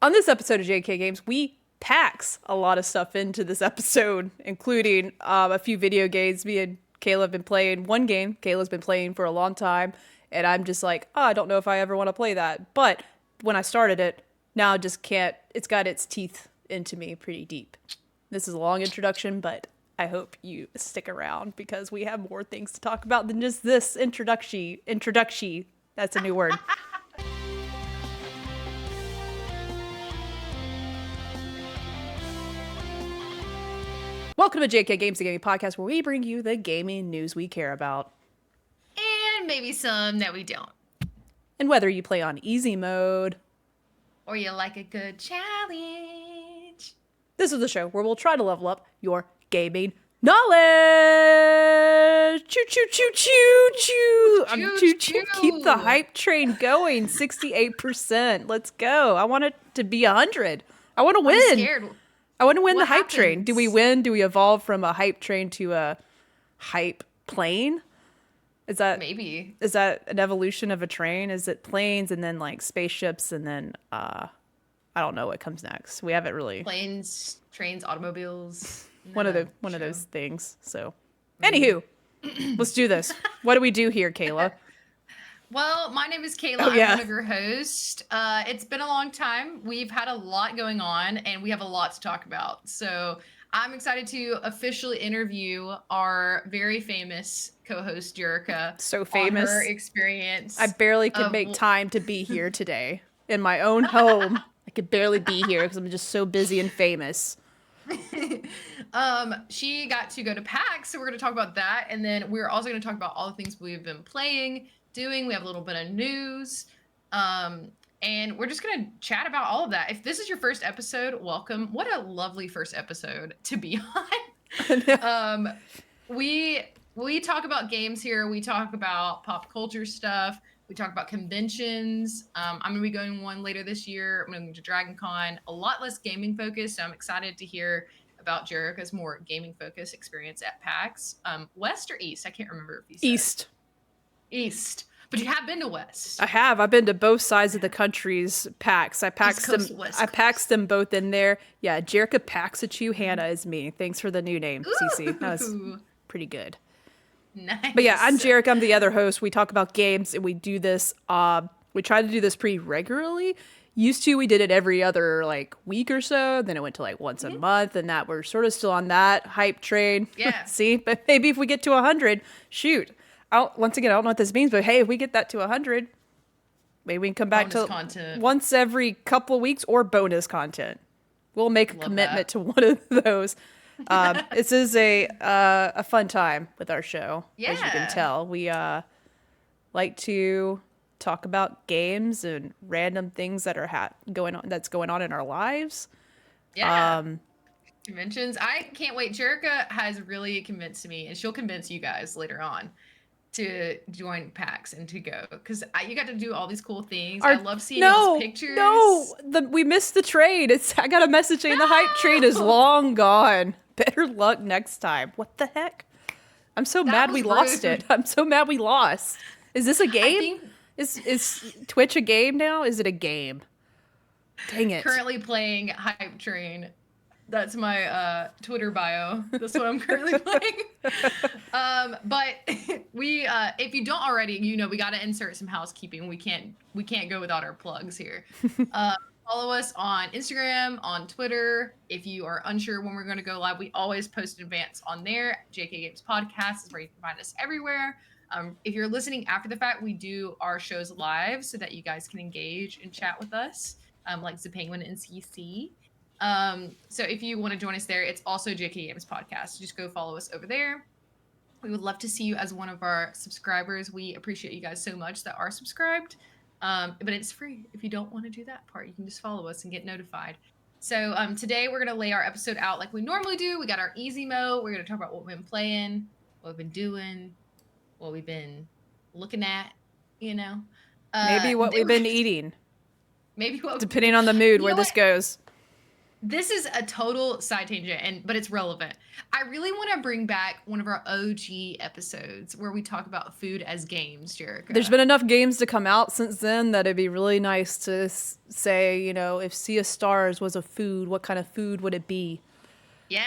On this episode of JK Games, we PAX a lot of stuff into this episode, including a few video games. Me and Kayla have been playing one game. Kayla's been playing for a long time, and I'm just like, I don't know if I ever want to play that. But when I started it, now I just can't. It's got its teeth into me pretty deep. This is a long introduction, but I hope you stick around because we have more things to talk about than just this introduction. That's a new word. Welcome to JK Games, the gaming podcast where we bring you the gaming news we care about. And maybe some that we don't. And whether you play on easy mode, or you like a good challenge, this is the show where we'll try to level up your gaming knowledge. Choo choo choo choo choo. Choo choo. Keep the hype train going. 68%. Let's go. I want it to be 100. I want to win. I'm scared. I want to win the hype train. Do we win? Do we evolve from a hype train to a hype plane? Is that maybe? Is that an evolution of a train? Is it planes and then like spaceships and then I don't know what comes next. We haven't really Planes, trains, automobiles. one of those things. So, anywho, let's do this. What do we do here, Kayla? Well, my name is Kayla. I'm one of your hosts. It's been a long time. We've had a lot going on, and we have a lot to talk about. So I'm excited to officially interview our very famous co-host, Jerica. So famous. On her experience. I barely could make time to be here today in my own home. I could barely be here because I'm just so busy and famous. She got to go to PAX, so we're going to talk about that. And then we're also going to talk about all the things we've been playing, doing. We have a little bit of news, and we're just gonna chat about all of that. If this is your first episode, welcome. What a lovely first episode to be on. We talk about games here. We talk about pop culture stuff. We talk about conventions. I'm gonna be going one later this year. I'm going to Dragon Con. A lot less gaming focused, so I'm excited to hear about Jerica's more gaming focused experience at PAX. West or East? I can't remember if you said. East. But you have been to West. I have. I've been to both sides of the country's PAX. I PAXed them both in there. Yeah, Jerica PAX at you. Hannah is me. Thanks for the new name, Cece. That was pretty good. Nice. But yeah, I'm Jerica. I'm the other host. We talk about games, and we do this. We try to do this pretty regularly. Used to, we did it every other like week or so. Then it went to like once a month, and that we're sort of still on that hype train. Yeah. See, but maybe if we get to 100, shoot. Once again, I don't know what this means, but hey, if we get that to 100, maybe we can come back to content once every couple of weeks or bonus content. We'll make a commitment to one of those. This is a fun time with our show, as you can tell. We like to talk about games and random things that are going on in our lives. Yeah. Conventions. I can't wait. Jerica has really convinced me, and she'll convince you guys later on to join PAX and to go, because you got to do all these cool things. I love seeing those pictures. We missed the train. I got a message saying the hype train is long gone. Better luck next time. What the heck? I'm so mad we lost it. I'm so mad we lost. Is this a game? Is Twitch a game now? Is it a game? Dang it. Currently playing Hype Train. That's my Twitter bio. That's what I'm currently playing. But if you don't already, we got to insert some housekeeping. We can't go without our plugs here. Follow us on Instagram, on Twitter. If you are unsure when we're going to go live, we always post in advance on there. JK Games Podcast is where you can find us everywhere. If you're listening after the fact, we do our shows live so that you guys can engage and chat with us, like the Penguin and CC. So if you want to join us there, it's also JK Games Podcast. Just go follow us over there. We would love to see you as one of our subscribers. We appreciate you guys so much that are subscribed. But it's free. If you don't want to do that part, you can just follow us and get notified. So today we're going to lay our episode out like we normally do. We got our easy mode. We're going to talk about what we've been playing, what we've been doing, what we've been looking at, maybe what we've been eating. Maybe what depending on the mood where this goes. This is a total side tangent, but it's relevant. I really want to bring back one of our OG episodes where we talk about food as games, There's Jerica. been enough games to come out since then that it'd be really nice to say, if Sea of Stars was a food, what kind of food would it be? Yeah,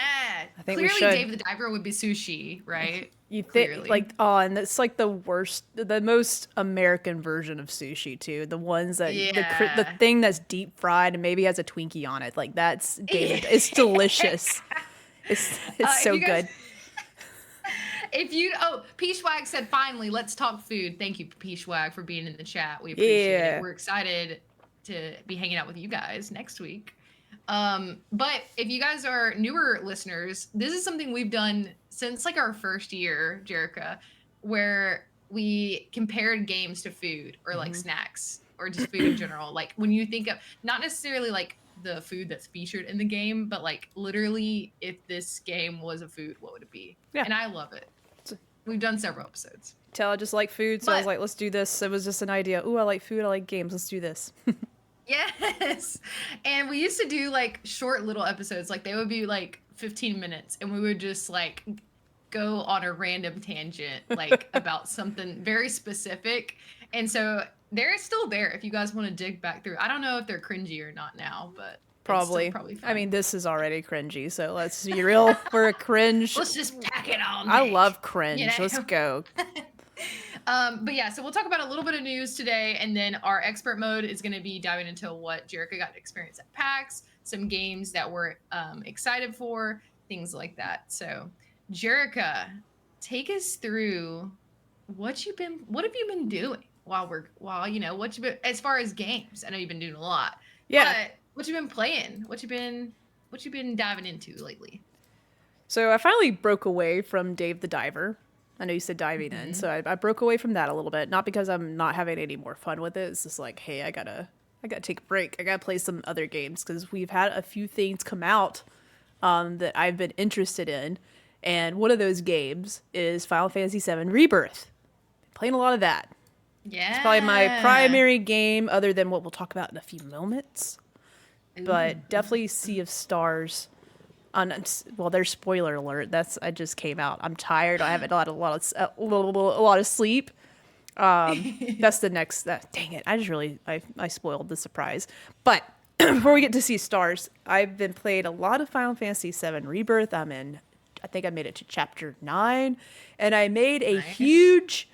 I think we clearly should. Dave the Diver would be sushi, right? You think Clearly. and it's like the worst, the most American version of sushi too. The ones that the Yeah. thing that's deep fried and maybe has a Twinkie on it. Like that's Yeah. David. It's delicious. It's If so you guys, good. Peachwag said, finally, let's talk food. Thank you, Peachwag, for being in the chat. We appreciate it. Yeah. We're excited to be hanging out with you guys next week. But if you guys are newer listeners, this is something we've done since like our first year, Jerica, where we compared games to food or like snacks or just food in general. Like when you think of not necessarily like the food that's featured in the game, but like literally if this game was a food, what would it be? Yeah. And I love it. We've done several episodes. I just like food, so I was But- like, let's do this. It was just an idea. Ooh, I like food. I like games. Let's do this. Yes. And we used to do like short little episodes. Like they would be like 15 minutes and we would just like go on a random tangent like about something very specific. And so they're still there if you guys want to dig back through. I don't know if they're cringy or not now, but Probably. probably fun. I mean, this is already cringy, so let's be real. We're a cringe. Let's just pack it on. I Nick. love cringe. You know? Let's go. But yeah, so we'll talk about a little bit of news today, and then our expert mode is going to be diving into what Jerica got to experience at PAX, some games that we're excited for, things like that. So, Jerica, take us through what have you been doing while what you been as far as games. I know you've been doing a lot. Yeah. But what you been playing? What you been diving into lately? So I finally broke away from Dave the Diver. I know you said diving in, so I broke away from that a little bit. Not because I'm not having any more fun with it. It's just like, hey, I gotta take a break. I gotta play some other games because we've had a few things come out that I've been interested in, and one of those games is Final Fantasy VII Rebirth. Playing a lot of that. Yeah. It's probably my primary game, other than what we'll talk about in a few moments. But definitely Sea of Stars. There's spoiler alert. I just came out. I'm tired. I haven't had a lot of sleep. That's the next. Dang it! I spoiled the surprise. But before we get to Sea of Stars, I've been playing a lot of Final Fantasy VII Rebirth. I think I made it to chapter 9, and I made a huge.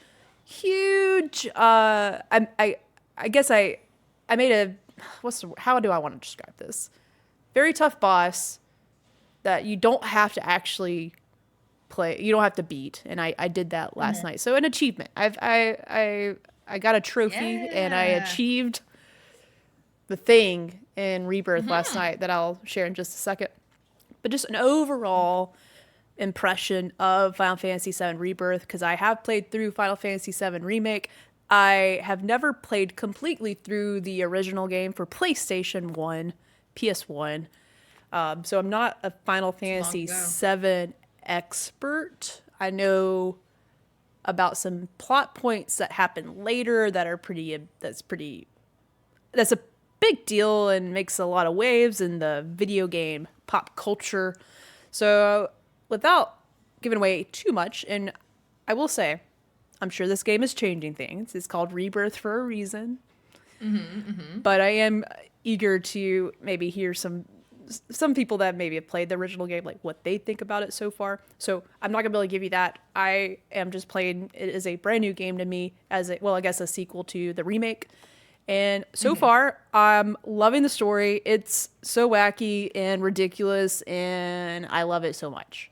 I guess I made a. How do I want to describe this? Very tough boss that you don't have to actually play. You don't have to beat, and I did that last night. So an achievement. I got a trophy and I achieved the thing in Rebirth last night that I'll share in just a second. But just an overall impression of Final Fantasy VII Rebirth, because I have played through Final Fantasy VII Remake. I have never played completely through the original game for PlayStation 1, PS1. So I'm not a Final Fantasy VII expert. I know about some plot points that happen later that are that's a big deal and makes a lot of waves in the video game pop culture. So without giving away too much, and I will say, I'm sure this game is changing things. It's called Rebirth for a reason. But I am eager to maybe hear some people that maybe have played the original game, like what they think about it so far. So I'm not gonna be able to give you that. I am just playing it as a brand new game to me, I guess a sequel to the remake. And so far, I'm loving the story. It's so wacky and ridiculous, and I love it so much.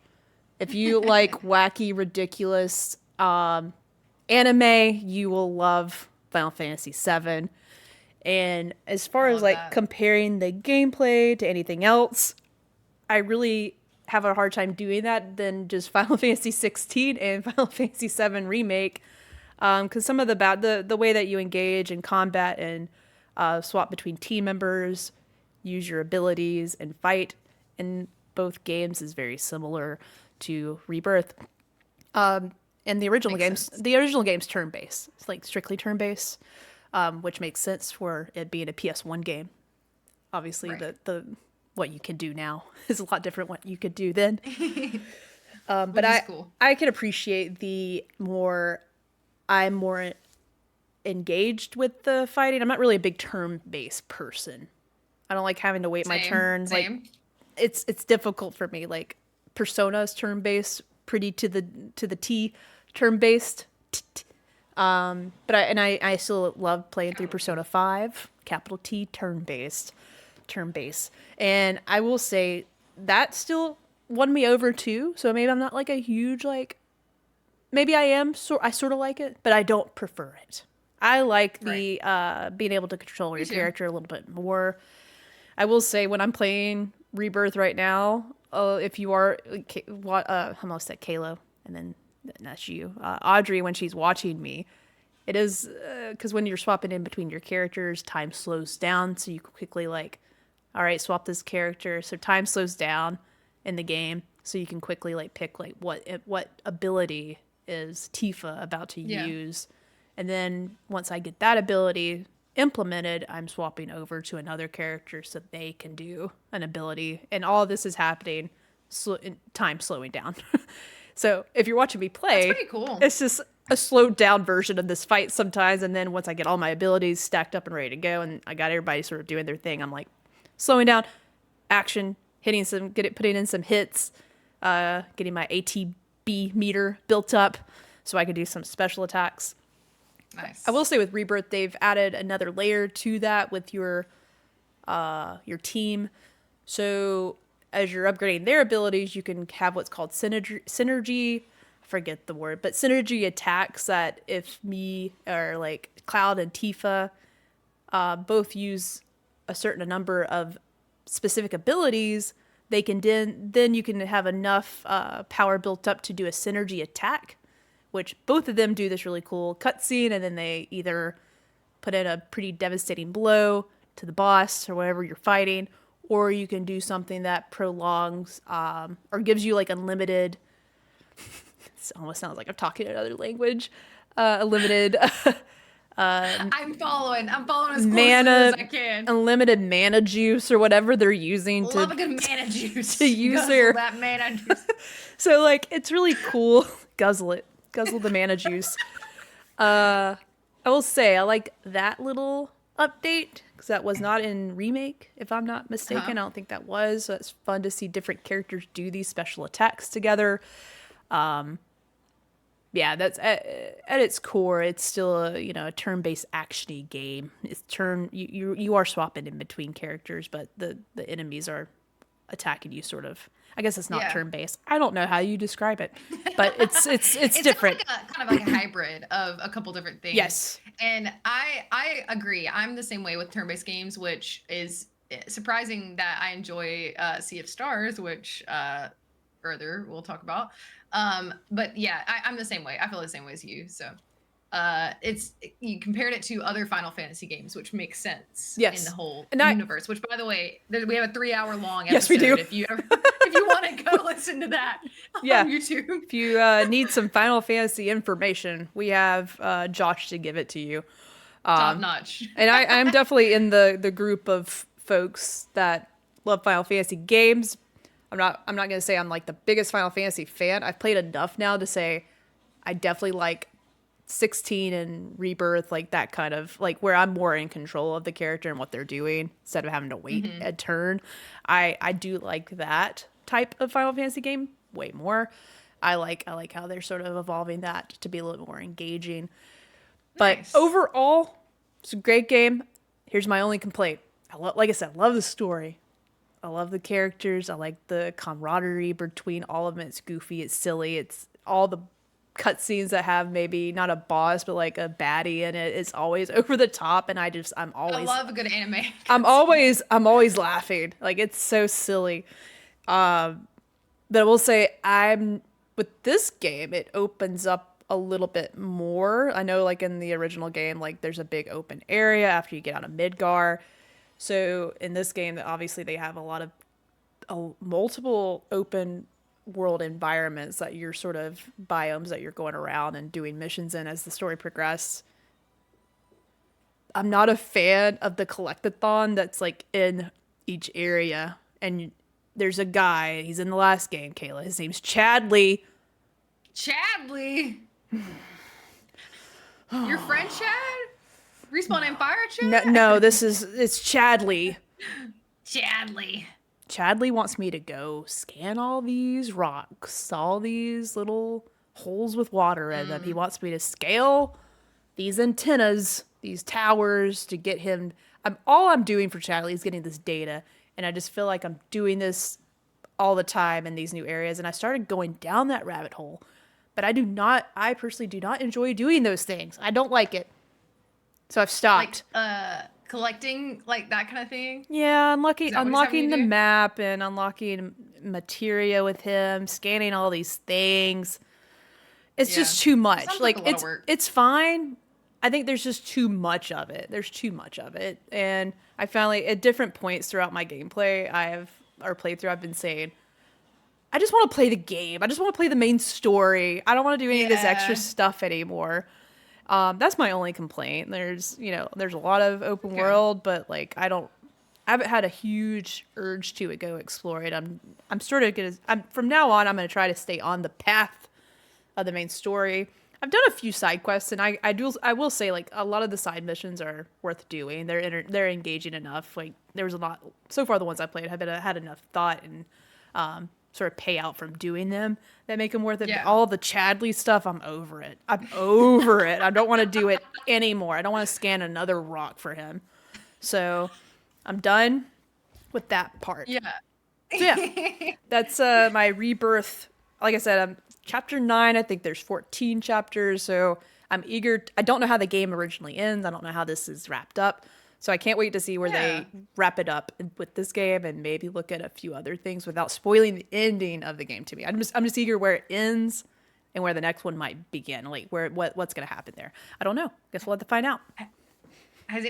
If you like wacky, ridiculous anime, you will love Final Fantasy VII. And as far as like comparing the gameplay to anything else, I really have a hard time doing that than just Final Fantasy 16 and Final Fantasy 7 Remake. Because some of the way that you engage in combat and swap between team members, use your abilities and fight in both games is very similar to Rebirth. And the original game's turn-based. It's like strictly turn-based, which makes sense for it being a PS1 game. Obviously, the what you can do now is a lot different what you could do then. But Which is cool. I can appreciate I'm more engaged with the fighting. I'm not really a big turn-based person. I don't like having to wait my turns. Same. Like it's difficult for me. Like Persona's turn-based, pretty to the T, turn-based. But I still love playing through Persona 5, capital T, turn-based. And I will say that still won me over too. So maybe I'm not like a huge like. Maybe I am. So I sort of like it, but I don't prefer it. I like the being able to control your character a little bit more. I will say when I'm playing Rebirth right now, if you are, I almost said Kalo, and then that's you, Audrey, when she's watching me, it is because when you're swapping in between your characters, time slows down, so you can quickly like, all right, swap this character. So time slows down in the game, so you can quickly like pick like what ability is Tifa about to use, and then once I get that ability implemented, I'm swapping over to another character so they can do an ability, and all this is happening time slowing down. So if you're watching me play, that's pretty cool. It's just a slowed down version of this fight sometimes, and then once I get all my abilities stacked up and ready to go and I got everybody sort of doing their thing, I'm like slowing down, action, putting in some hits, getting my ATB meter built up so I can do some special attacks. Nice. I will say with Rebirth, they've added another layer to that with your team. So as you're upgrading their abilities, you can have what's called synergy. I forget the word, but synergy attacks that if me or like Cloud and Tifa both use a certain number of specific abilities, they can then you can have enough power built up to do a synergy attack, which both of them do this really cool cutscene, and then they either put in a pretty devastating blow to the boss or whatever you're fighting, or you can do something that prolongs or gives you like unlimited. It almost sounds like I'm talking another language. Unlimited. I'm following as closely Mana, as I can. unlimited mana juice or whatever they're using Love a good mana juice. to use Guzzle that mana juice. So like it's really cool. Guzzle the mana juice. I will say I like that little update because that was not in Remake, if I'm not mistaken. I don't think that was. So it's fun to see different characters do these special attacks together. Yeah, that's at its core. It's still a turn-based actiony game. It's you are swapping in between characters, but the enemies are attacking you sort of. I guess it's not turn-based. I don't know how you describe it, but it's different. Kind of like a hybrid of a couple different things. Yes, and I agree. I'm the same way with turn-based games, which is surprising that I enjoy Sea of Stars, which further we'll talk about. But yeah, I'm the same way. I feel the same way as you. So you compared it to other Final Fantasy games, which makes sense in the whole universe. Which, by the way, we have a 3-hour-long episode. Yes, we do. If you want to go listen to that on YouTube. If you need some Final Fantasy information, we have Josh to give it to you. Top notch. And I'm definitely in the group of folks that love Final Fantasy games. I'm not going to say I'm like the biggest Final Fantasy fan. I've played enough now to say I definitely like 16 and Rebirth, like that kind of like where I'm more in control of the character and what they're doing instead of having to wait a turn. I do like that type of Final Fantasy game way more. I like how they're sort of evolving that to be a little more engaging. But overall, it's a great game. Here's my only complaint. Like I said, I love the story. I love the characters. I like the camaraderie between all of them. It's goofy. It's silly. It's all the cutscenes that have maybe not a boss, but like a baddie in it. It's always over the top. And I love a good anime. I'm always laughing. Like it's so silly. But I will say with this game, it opens up a little bit more. I know like in the original game, like there's a big open area after you get out of Midgar. So in this game, obviously they have a lot of multiple open world environments that you're sort of biomes that you're going around and doing missions in as the story progresses. I'm not a fan of the collectathon that's like in each area. and there's a guy. He's in the last game, Kayla. His name's Chadley. Chadley. Your friend Chad? Respawn and Fire No, Chad? no, it's Chadley. Chadley. Chadley wants me to go scan all these rocks, all these little holes with water in them. He wants me to scale these antennas, these towers to get him. All I'm doing for Chadley is getting this data, and I just feel like I'm doing this all the time in these new areas. And I started going down that rabbit hole, but I personally do not enjoy doing those things. I don't like it. So I've stopped. Collecting, like that kind of thing? Yeah, Is that what he's having unlocking you the do? map and unlocking materia with him, scanning all these things. It's Yeah. just too much. Sounds Like like a lot of work. it's fine. I think there's just too much of it. There's too much of it. And I found like at different points throughout my gameplay, playthrough, I've been saying, I just want to play the game. I just want to play the main story. I don't want to do any of this extra Yeah. stuff anymore. That's my only complaint. There's a lot of open Okay. world, but like I haven't had a huge urge to go explore it. I'm sort of from now on I'm gonna try to stay on the path of the main story. I've done a few side quests, and I will say like a lot of the side missions are worth doing. They're engaging enough. Like there was a lot so far. The ones I played have had enough thought and sort of payout from doing them that make them worth it. Yeah. But all the Chadley stuff, I'm over it. I'm over it. I don't want to do it anymore. I don't want to scan another rock for him. So I'm done with that part. Yeah. So yeah, that's my rebirth. Like I said, I'm chapter 9. I think there's 14 chapters. So I'm eager. I don't know how the game originally ends. I don't know how this is wrapped up. So I can't wait to see where Yeah. they wrap it up with this game and maybe look at a few other things without spoiling the ending of the game to me. I'm just eager where it ends and where the next one might begin. Like what's going to happen there. I don't know. Guess we'll have to find out. If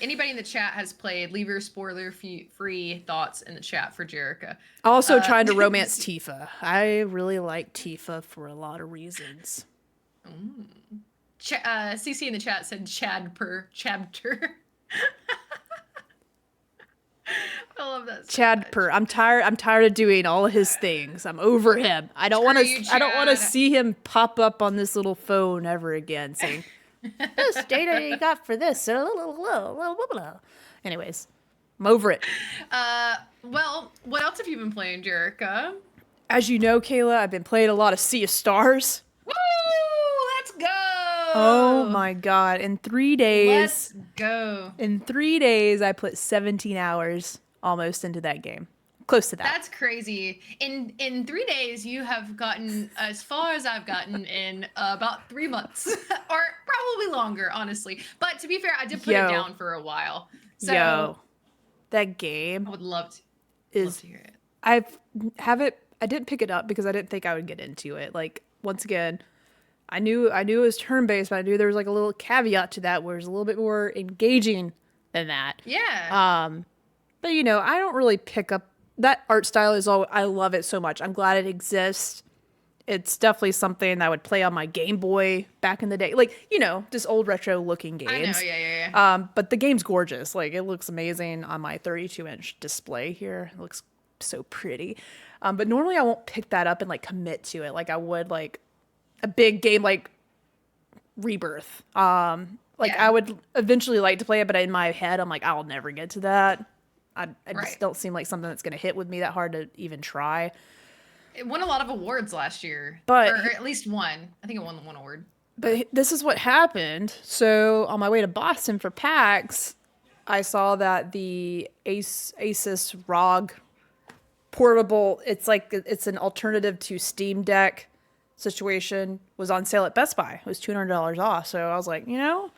anybody in the chat has played, leave your spoiler-free thoughts in the chat for Jerica. Also trying to romance Tifa. I really like Tifa for a lot of reasons. CC in the chat said Chad per chapter. I love that. So Chad much. Per. I'm tired of doing all of his things. I'm over him. I don't want Screw you, to I don't want to Chad. see him pop up on this little phone ever again saying this data you got for this. Anyways, I'm over it. Well, what else have you been playing, Jerica? As you know, Kayla, I've been playing a lot of Sea of Stars. Woo! Let's go! Oh my god. In 3 days. Let's go. In 3 days, I put 17 hours almost into that game. Close to that. That's crazy. In 3 days, you have gotten as far as I've gotten in about 3 months, or probably longer, honestly. But to be fair, I did put Yo. it down for a while. So Yo, that I game would love to is. hear it. I didn't pick it up because I didn't think I would get into it. Like once again, I knew it was turn based, but I knew there was like a little caveat to that where it's a little bit more engaging than that. Yeah. But you know, I don't really pick up that art style. I love it so much. I'm glad it exists. It's definitely something that I would play on my Game Boy back in the day. Like, you know, just old retro looking games. I know. Yeah. But the game's gorgeous. Like, it looks amazing on my 32-inch display here. It looks so pretty. But normally I won't pick that up and like commit to it like I would like a big game like Rebirth. Yeah. I would eventually like to play it, but in my head I'm like, I'll never get to that. I just Right. don't seem like something that's going to hit with me that hard to even try. It won a lot of awards last year. But- or at least one. I think it won one award. But this is what happened. So on my way to Boston for PAX, I saw that the Asus ROG portable, it's an alternative to Steam Deck situation, was on sale at Best Buy. It was $200 off. So I was like, you know,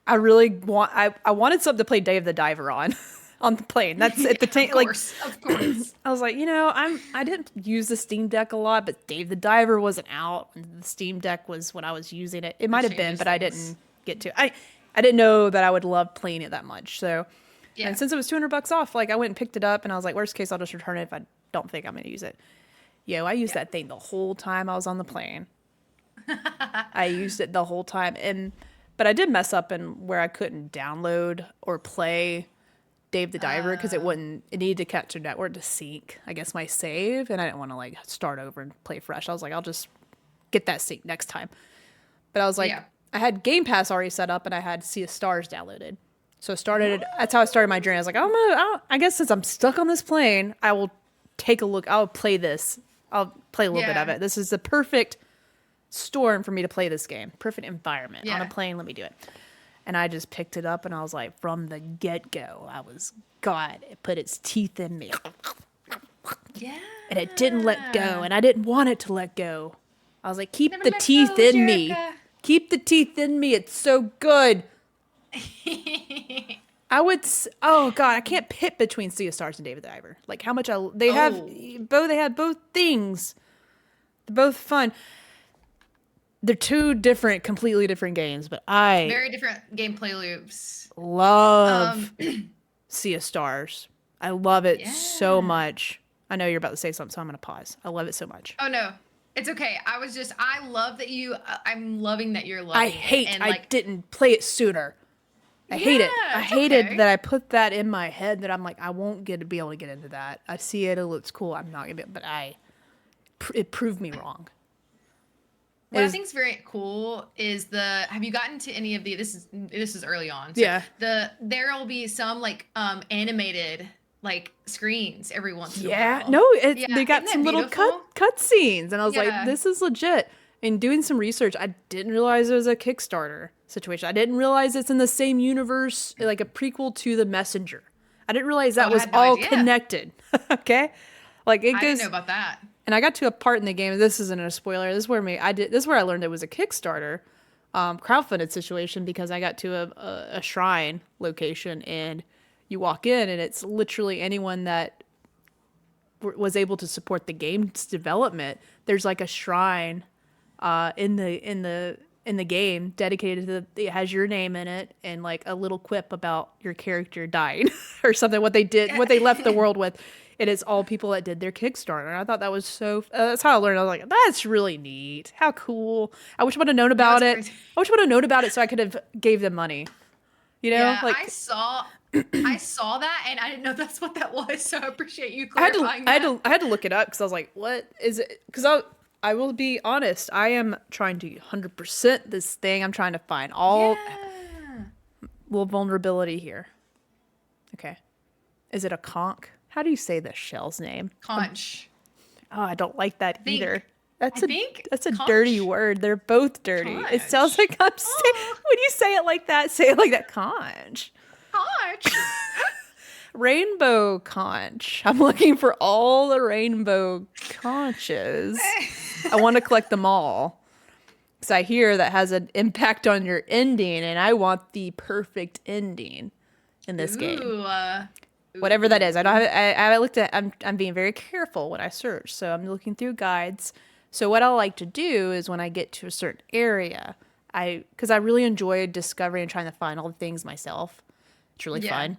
I wanted something to play Dave the Diver on on the plane. That's at the time. Of course. I was like, you know, I didn't use the Steam Deck a lot, but Dave the Diver wasn't out. And the Steam Deck was when I was using it. It might have been, changes but I things. didn't get to. I didn't know that I would love playing it that much. So, Yeah. and since it was $200 off, like I went and picked it up, and I was like, worst case, I'll just return it if I don't think I'm going to use it. Yo, I used that thing the whole time I was on the plane. I used it the whole time, but I did mess up in where I couldn't download or play Dave the Diver because it needed to Cartoon Network to sync, I guess, my save, and I didn't want to like start over and play fresh. I was like, I'll just get that sync next time. But I was like, I had Game Pass already set up and I had Sea of Stars downloaded. So that's how I started my journey. I was like, I guess since I'm stuck on this plane, I will take a look. I'll play this. I'll play a little bit of it. This is the perfect storm for me to play this game. Perfect environment. On a plane, let me do it. And I just picked it up and I was like, from the get-go, God, it put its teeth in me. Yeah. And it didn't let go. And I didn't want it to let go. I was like, keep the teeth in me. Keep the teeth in me. It's so good. Oh God, I can't pick between Sea of Stars and David the Diver. Like how much they have both things. They're both fun. They're two completely different games, but very different gameplay loops. Love Sea of Stars. I love it so much. I know you're about to say something, so I'm gonna pause. I love it so much. Oh no, it's okay. I love that I'm loving that you're loving it. I didn't play it sooner. I hate it. I hated that I put that in my head that I'm like, I won't be able to get into that. I see it looks cool. I'm not gonna but it proved me wrong. What I think is very cool is have you gotten to any of this is early on. So there will be some like animated like screens every once in a while. No, they got some little cut scenes and I was like, this is legit. In doing some research, I didn't realize it was a Kickstarter situation. I didn't realize it's in the same universe, like a prequel to The Messenger. I didn't realize that was all connected. Okay? Like it goes, I didn't know about that. And I got to a part in the game. This isn't a spoiler. This is where I learned it was a Kickstarter, crowdfunded situation because I got to a shrine location and you walk in and it's literally anyone that was able to support the game's development. There's like a shrine in the game dedicated to it has your name in it and like a little quip about your character dying or something. What they left the world with. It is all people that did their Kickstarter. And I thought that was that's how I learned. I was like, that's really neat. How cool. I wish I would have known about it. Crazy. I wish I would have known about it so I could have gave them money. You know? Yeah, like I saw that and I didn't know that's what that was. So I appreciate you clarifying that. I had to look it up because I was like, what is it? Because I will be honest. I am trying to 100% this thing. I'm trying to find all little vulnerability here. Okay. Is it a conch? How do you say the shell's name? Conch. Oh, I don't like that either. That's a conch. Dirty word. They're both dirty. Conch. It sounds like I'm saying, when you say it like that, say it like that. Conch. Conch. Rainbow conch. I'm looking for all the rainbow conches. I want to collect them all. Because I hear that has an impact on your ending, and I want the perfect ending in this game. Whatever that is. I looked at I'm being very careful when I search. So I'm looking through guides. So what I like to do is when I get to a certain area, because I really enjoy discovering and trying to find all the things myself. It's really fun.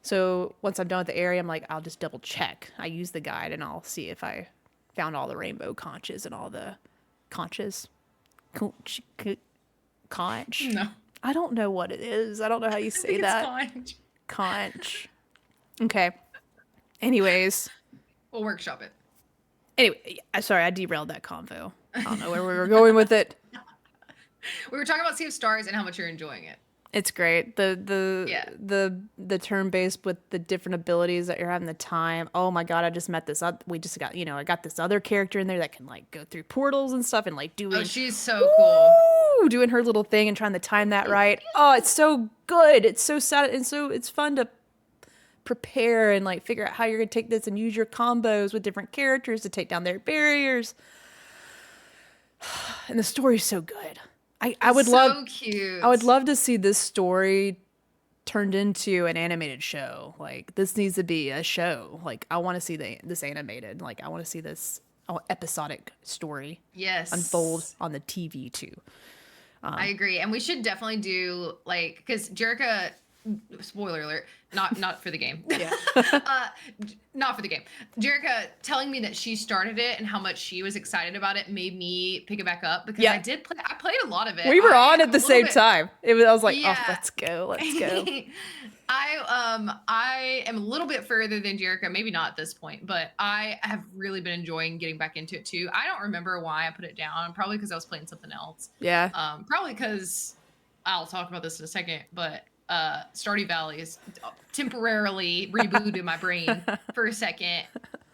So once I'm done with the area, I'm like, I'll just double check. I use the guide and I'll see if I found all the rainbow conches and all the conches. Conch? No. I don't know what it is. I don't know how you say that. Conch. Conch. Okay. Anyways. We'll workshop it. Anyway, sorry, I derailed that convo. I don't know where we were going with it. We were talking about Sea of Stars and how much you're enjoying it. It's great. The turn-based with the different abilities that you're having the time. Oh my God, I just met this up. We just got, I got this other character in there that can like go through portals and stuff and like doing. Oh, she's so cool. Doing her little thing and trying to time that right. Oh, it's so good. It's so sad and so it's fun to prepare and like figure out how you're gonna take this and use your combos with different characters to take down their barriers. And the story's so good. I would love to see this story turned into an animated show. Like this needs to be a show. Like I want to see this animated. Like I want to see this episodic story unfold on the TV too. I agree, and we should definitely do like because Jerrica. Spoiler alert, not for the game. Yeah. Not for the game. Jerrica telling me that she started it and how much she was excited about it made me pick it back up because I played a lot of it. We were on at the same time. I was like, oh, let's go. I am a little bit further than Jericho, maybe not at this point, but I have really been enjoying getting back into it too. I don't remember why I put it down. Probably because I was playing something else. Yeah. Probably because I'll talk about this in a second, but Stardew Valley is temporarily rebooted my brain for a second.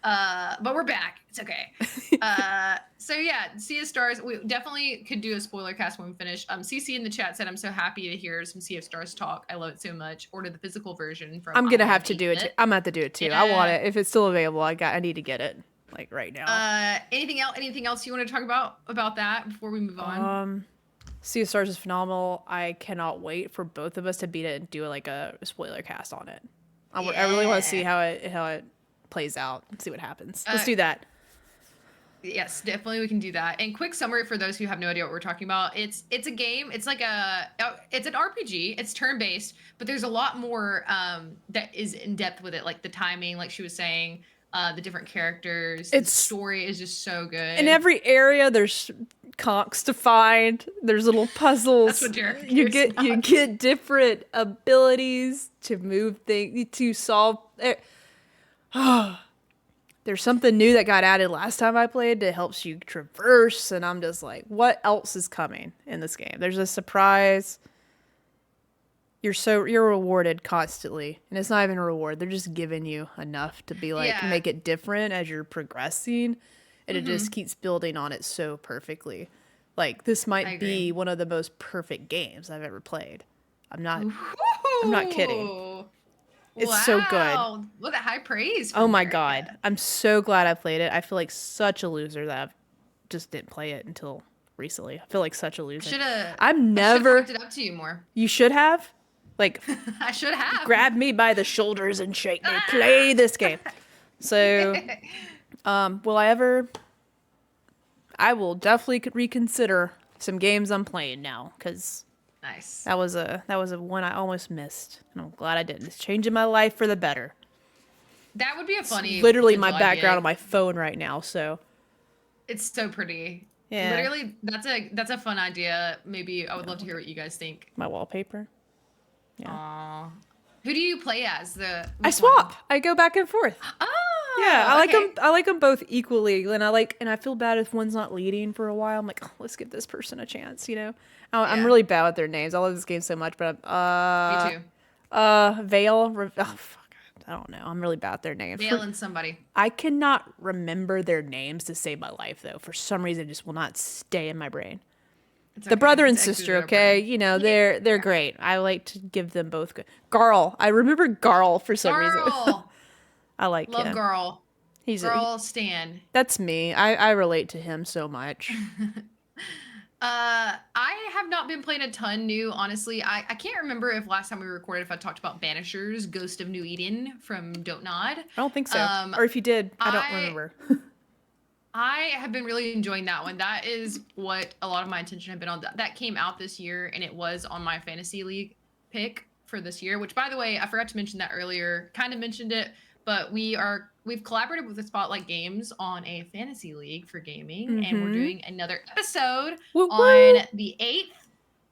But we're back. It's okay. So yeah, Sea of Stars. We definitely could do a spoiler cast when we finish. CC in the chat said, "I'm so happy to hear some Sea of Stars talk. I love it so much. Order the physical version from." I'm gonna have to do it. I'm gonna have to do it too. Yeah. I want it. If it's still available, I need to get it like right now. Anything else? Anything else you want to talk about that before we move on? Sea of Stars is phenomenal. I cannot wait for both of us to beat it and do like a spoiler cast on it. I really want to see how it plays out and see what happens. Let's do that. Yes, definitely we can do that. And quick summary for those who have no idea what we're talking about. It's a game. It's like it's an RPG. It's turn-based, but there's a lot more that is in depth with it, like the timing, like she was saying, the different characters. The story is just so good. In every area there's conchs to find. There's little puzzles. That's what Jericho you get different abilities to move things, to solve there's something new that got added last time I played that helps you traverse, and I'm just like, what else is coming in this game? There's a surprise. You're rewarded constantly, and it's not even a reward. They're just giving you enough to be like, make it different as you're progressing, and it just keeps building on it so perfectly. Like, this might be one of the most perfect games I've ever played. I'm not kidding. It's so good. Look at high praise. Oh my god. I'm so glad I played it. I feel like such a loser that I just didn't play it until recently. I feel like such a loser. I should have hyped it up to you more. You should have? Like, I should have. Grab me by the shoulders and shake me. Play this game. So, will I ever? I will definitely reconsider some games I'm playing now, because nice. That was a one I almost missed, and I'm glad I didn't. It's changing my life for the better. That would be a funny. It's literally my background on my phone right now, so. It's so pretty. Yeah. Literally, that's a fun idea. Maybe I would love to hear what you guys think. My wallpaper. Yeah. Aww. Who do you play as? I swap. I go back and forth. Oh. Yeah, I like them both equally, and I feel bad if one's not leading for a while. I'm like, oh, let's give this person a chance, you know. I'm really bad with their names. I love this game so much, but me too. Vale. Oh fuck, I don't know. I'm really bad with their names. Vale and somebody. I cannot remember their names to save my life though. For some reason, it just will not stay in my brain. The brother and sister, okay, you know, they're great. I like to give them both good. Garl, I remember Garl for some reason. I like love him. Garl. Garl Stan. That's me. I relate to him so much. I have not been playing a ton new, honestly. I can't remember if last time we recorded if I talked about Banishers, Ghost of New Eden from Don't Nod. I don't think so. Or if you did, I don't remember. I have been really enjoying that one. That is what a lot of my attention had been on. That came out this year, and it was on my fantasy league pick for this year, which, by the way, I forgot to mention that earlier. Kind of mentioned it, but we've collaborated with the Spotlight Games on a fantasy league for gaming, and we're doing another episode on the 8th,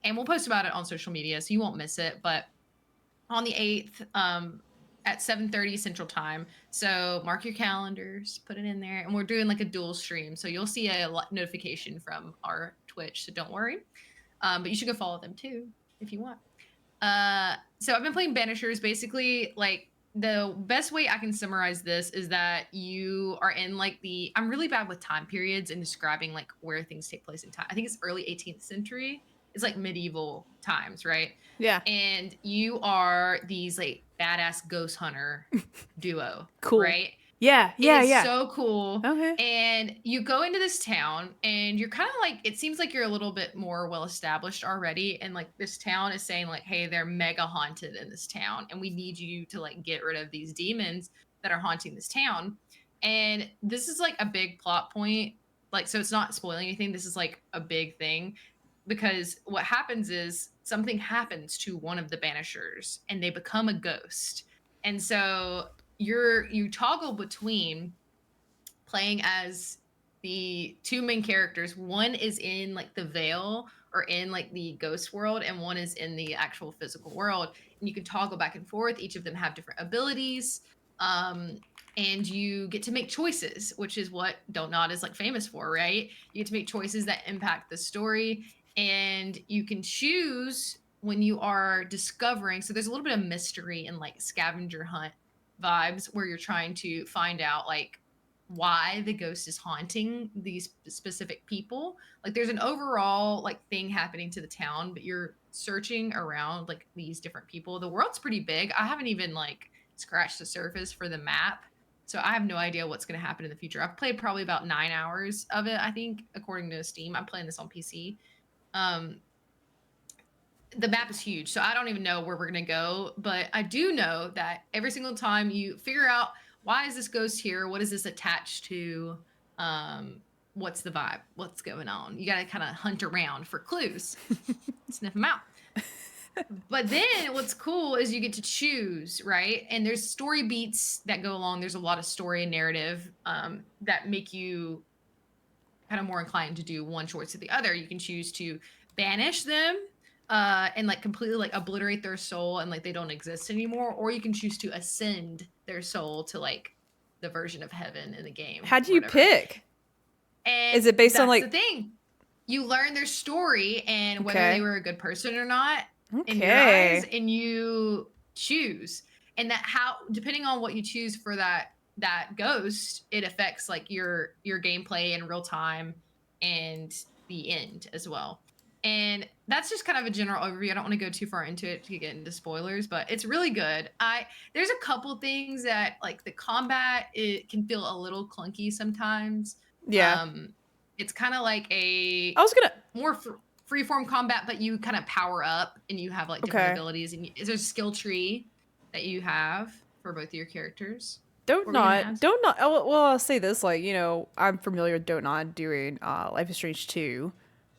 and we'll post about it on social media, so you won't miss it. But on the 8th, at 7:30 Central Time. So mark your calendars, put it in there, and we're doing like a dual stream. So you'll see a notification from our Twitch, so don't worry. But you should go follow them too if you want. So I've been playing Banishers. Basically, like, the best way I can summarize this is that you are in like I'm really bad with time periods and describing like where things take place in time. I think it's early 18th century. It's like medieval times, right? Yeah. And you are these like badass ghost hunter duo. Cool. Right? Yeah. It's so cool. Okay. And you go into this town and you're kind of like, it seems like you're a little bit more well established already. And like this town is saying like, hey, they're mega haunted in this town. And we need you to like get rid of these demons that are haunting this town. And this is like a big plot point. Like, so it's not spoiling anything. This is like a big thing. Because what happens is something happens to one of the Banishers and they become a ghost. And so you toggle between playing as the two main characters. One is in like the Veil or in like the ghost world, and one is in the actual physical world. and you can toggle back and forth. Each of them have different abilities. And you get to make choices, which is what Don't Nod is like famous for, right? You get to make choices that impact the story, and you can choose when you are discovering. So there's a little bit of mystery and like scavenger hunt vibes where you're trying to find out like why the ghost is haunting these specific people. Like there's an overall like thing happening to the town, but you're searching around like these different people. The world's pretty big. I haven't even like scratched the surface for the map. So I have no idea what's going to happen in the future. I've played probably about 9 hours of it, I think, according to Steam. I'm playing this on PC. Um, the map is huge, so I don't even know where we're going to go. But I do know that every single time you figure out why is this ghost here, what is this attached to, what's the vibe, what's going on, you got to kind of hunt around for clues, sniff them out. But then what's cool is you get to choose, right? And there's story beats that go along. There's a lot of story and narrative that make you kind of more inclined to do one choice or the other. You can choose to banish them and like completely like obliterate their soul and like they don't exist anymore, or you can choose to ascend their soul to like the version of heaven in the game. How do you pick? And is it based on like the thing? You learn their story and whether they were a good person or not in your eyes, and you choose. And that how depending on what you choose for that ghost, it affects like your gameplay in real time and the end as well. And that's just kind of a general overview. I don't want to go too far into it to get into spoilers, but it's really good. There's a couple things that like the combat, it can feel a little clunky sometimes. Yeah. It's kind of like I was gonna more freeform combat, but you kind of power up and you have like different abilities, and there's a skill tree that you have for both of your characters. Don't Nod. Oh, well, I'll say this, like, you know, I'm familiar with Don't Nod doing Life is Strange 2.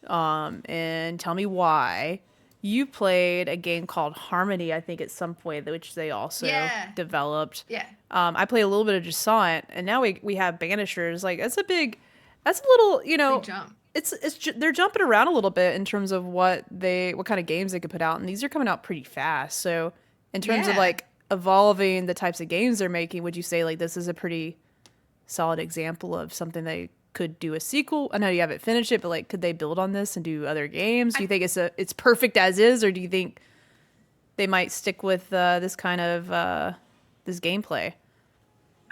And tell me why. You played a game called Harmony, I think, at some point, which they also developed. Yeah. I played a little bit of Jasant, and now we have Banishers. Like, that's a little, you know, big jump. They're jumping around a little bit in terms of what kind of games they could put out, and these are coming out pretty fast. So, in terms of like evolving the types of games they're making, would you say like this is a pretty solid example of something they could do a sequel? I know you haven't finished it, but like, could they build on this and do other games? Do you think it's perfect as is, or do you think they might stick with this kind of this gameplay?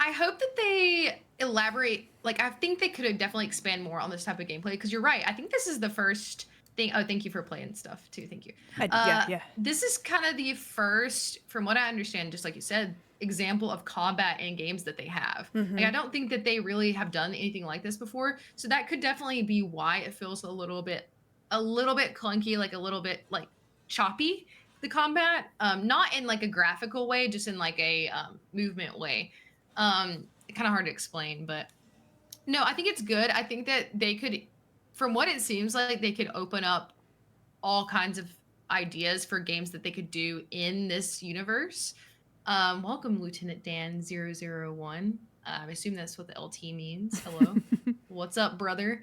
I hope that they elaborate. Like, I think they could definitely expand more on this type of gameplay, because you're right. I think this is the first thing. Oh, thank you for playing stuff too. Thank you. Yeah. This is kind of the first, from what I understand, just like you said, example of combat in games that they have. Mm-hmm. Like, I don't think that they really have done anything like this before. So that could definitely be why it feels a little bit clunky, like a little bit like choppy, the combat. Not in like a graphical way, just in like a movement way. Kind of hard to explain, but no, I think it's good. I think that they could, from what it seems like, they could open up all kinds of ideas for games that they could do in this universe. Welcome, Lieutenant Dan 001. I assume that's what the LT means. Hello. What's up, brother?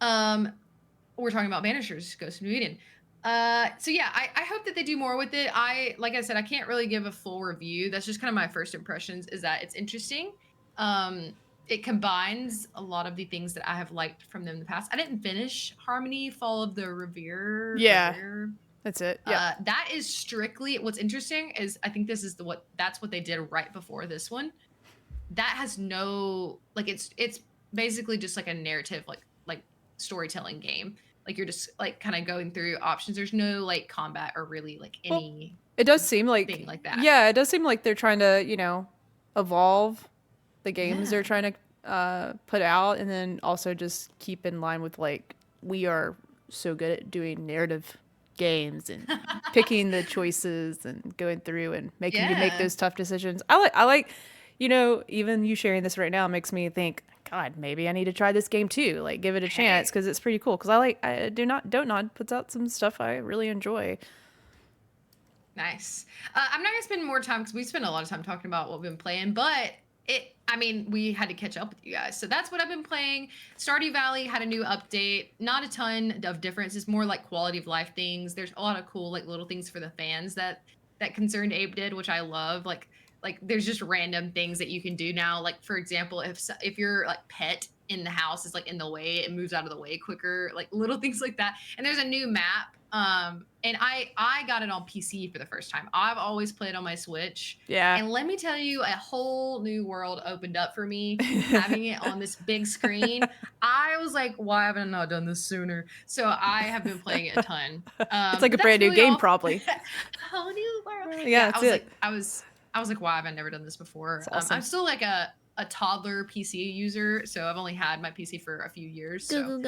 We're talking about Banishers, Ghost of New Eden. So yeah, I hope that they do more with it. Like I said, I can't really give a full review. That's just kind of my first impressions, is that it's interesting. It combines a lot of the things that I have liked from them in the past. I didn't finish Harmony, Fall of the Revere. Yeah. That's it. Yeah. That is strictly, what's interesting is I think this is that's what they did right before this one. That has no, like, it's basically just like a narrative, like storytelling game. Like, you're just like kind of going through options. There's no like combat or really like any. It does seem like thing like that. Yeah, it does seem like they're trying to, you know, evolve the games they're trying to put out, and then also just keep in line with like, we are so good at doing narrative games and picking the choices and going through and making you make those tough decisions. I like, you know, even you sharing this right now makes me think, God, maybe I need to try this game too. Like, give it a chance, because it's pretty cool. Because Don't Nod puts out some stuff I really enjoy. Nice. I'm not gonna spend more time, because we spent a lot of time talking about what we've been playing, but we had to catch up with you guys. So that's what I've been playing. Stardew Valley had a new update. Not a ton of difference. It's more like quality of life things. There's a lot of cool like little things for the fans that that Concerned Ape did, which I love. Like there's just random things that you can do now. Like for example, if your like pet in the house is like in the way, it moves out of the way quicker. Like little things like that. And there's a new map. And I got it on PC for the first time. I've always played on my Switch. Yeah. And let me tell you, a whole new world opened up for me having it on this big screen. I was like, why haven't I not done this sooner? So I have been playing it a ton. It's like a brand new game, probably. A whole new world. Yeah, I was like, I was like, why have I never done this before? Awesome. I'm still like a toddler PC user, so I've only had my PC for a few years. So,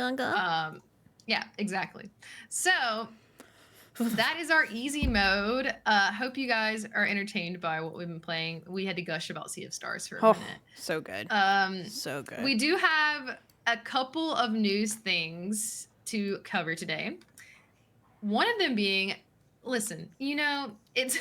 yeah, exactly. So that is our easy mode. Hope you guys are entertained by what we've been playing. We had to gush about Sea of Stars for a minute. So good. So good. We do have a couple of news things to cover today. One of them being, listen, it's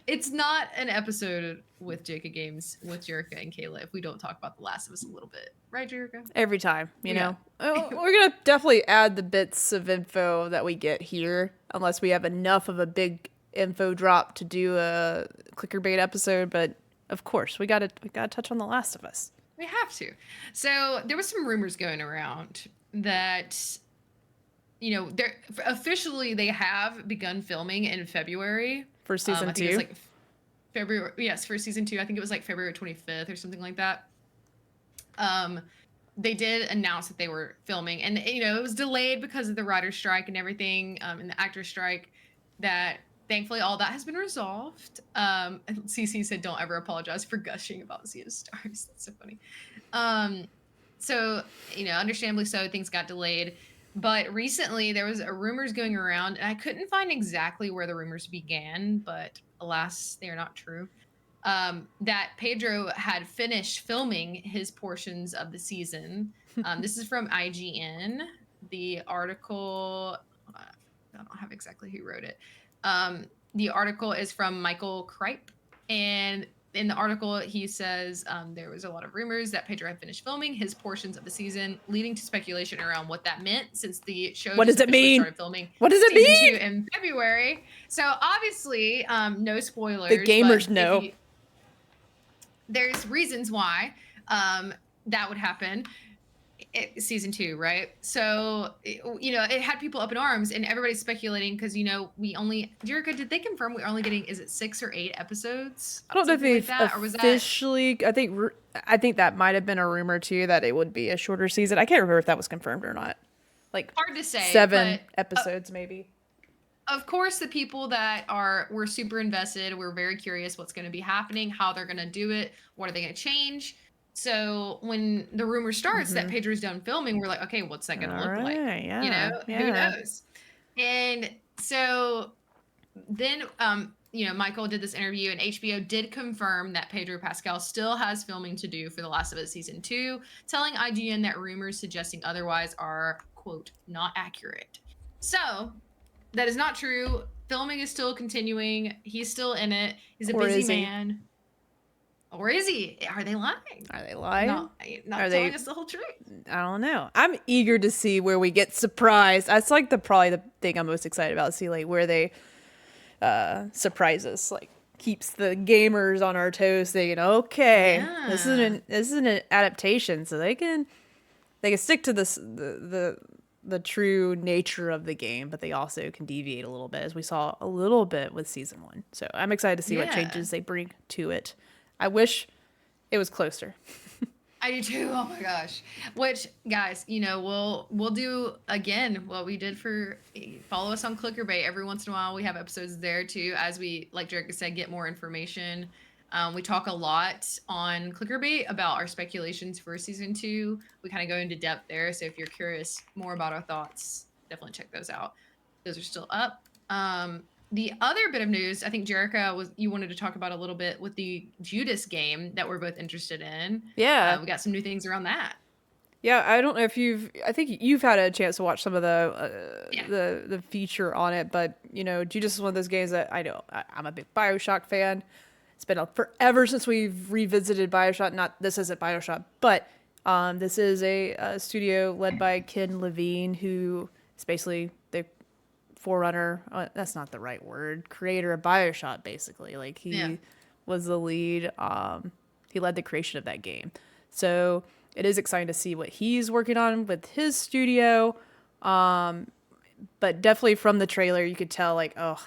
it's not an episode with jkgames with Jerica and Kayla if we don't talk about The Last of Us a little bit. Right, Jerica? Every time, you know. We're going to definitely add the bits of info that we get here, unless we have enough of a big info drop to do a clicker-bait episode. But, of course, we gotta touch on The Last of Us. We have to. So there was some rumors going around that, they're officially they have begun filming in February. For season 2? I think it's like February. Yes, for season 2. I think it was like February 25th or something like that. They did announce that they were filming, and it was delayed because of the writer's strike and everything, and the actor's strike. That thankfully all that has been resolved. CC said, "Don't ever apologize for gushing about Sea of Stars." That's so funny. So understandably so, things got delayed. But recently there was rumors going around, and I couldn't find exactly where the rumors began, but alas, they are not true. That Pedro had finished filming his portions of the season. This is from IGN. The article, I don't have exactly who wrote it. The article is from Michael Kripe, and in the article, he says there was a lot of rumors that Pedro had finished filming his portions of the season, leading to speculation around what that meant since the show what does it mean? Started filming what does it mean? 2 in February. So obviously, no spoilers. The gamers know. There's reasons why that would happen. Season 2, right? So it had people up in arms, and everybody's speculating because we only, Jerica, did they confirm we're only getting, is it 6 or 8 episodes? I don't know if they've like officially. I think that might have been a rumor too, that it would be a shorter season. I can't remember if that was confirmed or not. Like hard to say. 7 episodes maybe. Of course, the people that we're super invested. We're very curious what's going to be happening, how they're going to do it, what are they going to change. So when the rumor starts that Pedro's done filming, we're like, okay, what's that going to look like? Yeah, who knows? And so then, Michael did this interview, and HBO did confirm that Pedro Pascal still has filming to do for The Last of Us Season 2, telling IGN that rumors suggesting otherwise are, quote, not accurate. So that is not true. Filming is still continuing. He's still in it. He's a busy man. Or is he? Are they lying? Are they lying? Not telling us the whole truth. I don't know. I'm eager to see where we get surprised. That's like probably the thing I'm most excited about. See like where they surprise us. Like keeps the gamers on our toes, thinking, okay, this is an adaptation, so they can stick to this the true nature of the game, but they also can deviate a little bit, as we saw a little bit with season 1. So I'm excited to see what changes they bring to it. I wish it was closer. I do too. Oh my gosh. Which, guys, we'll do again what we did for, follow us on Clickerbait. Every once in a while we have episodes there too, as we, like Jerica said, get more information. We talk a lot on Clickerbait about our speculations for season 2. We kind of go into depth there. So if you're curious more about our thoughts, definitely check those out. Those are still up. The other bit of news, I think Jerica you wanted to talk about a little bit with the Judas game that we're both interested in. Yeah. We got some new things around that. Yeah, I don't know if I think you've had a chance to watch some of the feature on it, but Judas is one of those games that I know I'm a big BioShock fan. It's been forever since we've revisited BioShock. This isn't BioShock, but this is a studio led by Ken Levine, who is basically the forerunner. That's not the right word. Creator of BioShock, basically. Like Yeah. he was the lead. He led the creation of that game. So it is exciting to see what he's working on with his studio. But definitely from the trailer, you could tell like, oh,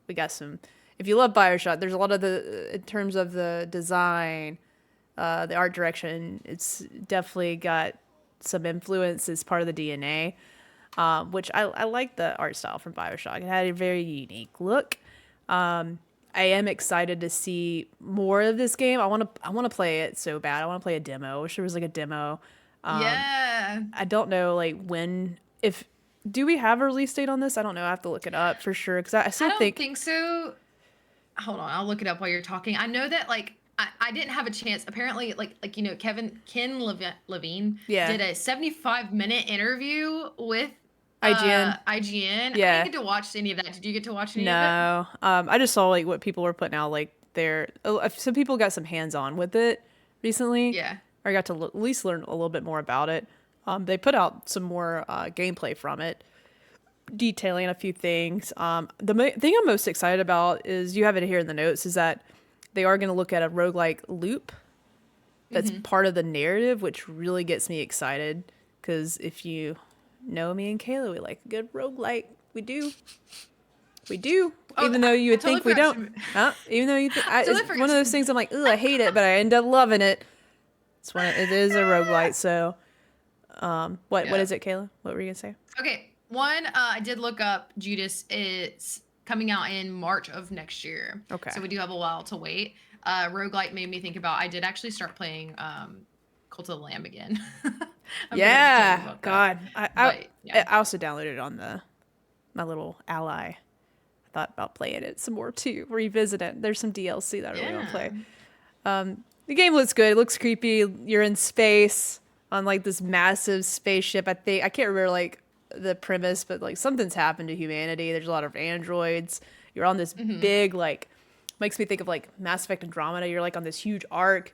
we got some. If you love BioShock, there's a lot of in terms of the design, the art direction. It's definitely got some influence as part of the DNA. Which I like the art style from BioShock. It had a very unique look. I am excited to see more of this game. I want to play it so bad. I want to play a demo. I wish there was like a demo. Yeah. I don't know like when if do we have a release date on this? I don't know. I have to look it up for sure because I I still don't think so. Hold on, I'll look it up while you're talking. I know that like I didn't have a chance. Apparently, like you know, Levine Yeah. did a 75-minute interview with IGN. IGN. I Yeah. didn't get to watch any of that. Did you get to watch any of it? No. I just saw like what people were putting out. Like some people got some hands on with it recently. Yeah. Or I got to at least learn a little bit more about it. They put out some more gameplay from it, detailing a few things. The thing I'm most excited about is you have it here in the notes is that they are going to look at a roguelike loop that's part of the narrative, which really gets me excited because if you know me and Kayla, we like a good roguelike. We do. We do. Oh, Even though you would totally think we forgot don't. Huh? Even though you think Totally it's forgot one of you- those things I'm like, ooh, I hate it, but I end up loving it. It is a roguelite, so what Yeah. is it, Kayla? What were you gonna say? Okay, one, I did look up Judas. It's coming out in March of next year. Okay. So we do have a while to wait. Roguelite made me think about, I did actually start playing Cult of the Lamb again. I'm gonna have to tell you Yeah, about that. God. But, yeah. I also downloaded it on my little Ally. I thought about playing it some more too. Revisit it. There's some DLC that I really want to play. The game looks good. It looks creepy. You're in space on like this massive spaceship. I can't remember like the premise, but like something's happened to humanity. There's a lot of androids. You're on this big like makes me think of like Mass Effect Andromeda. You're like on this huge arc,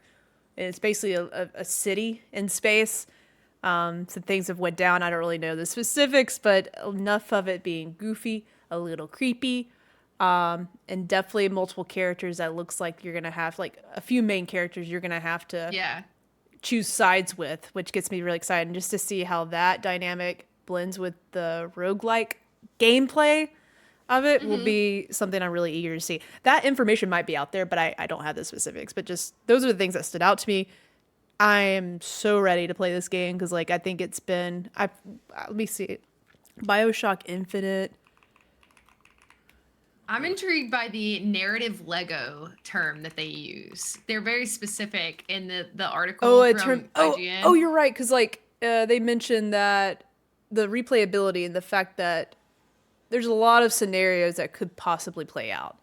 and it's basically a city in space. Some things have went down. I don't really know the specifics, but enough of it being goofy, a little creepy. And definitely multiple characters that looks like you're gonna have like a few main characters you're gonna have to Yeah. choose sides with, which gets me really excited. And just to see how that dynamic blends with the roguelike gameplay of it will be something I'm really eager to see. That information might be out there, but I don't have the specifics. But just those are the things that stood out to me. I am so ready to play this game because like I think it's been let me see. BioShock Infinite. I'm intrigued by the narrative Lego term that they use. They're very specific in the article from IGN. Oh, you're right. Because like they mentioned that the replayability and the fact that there's a lot of scenarios that could possibly play out.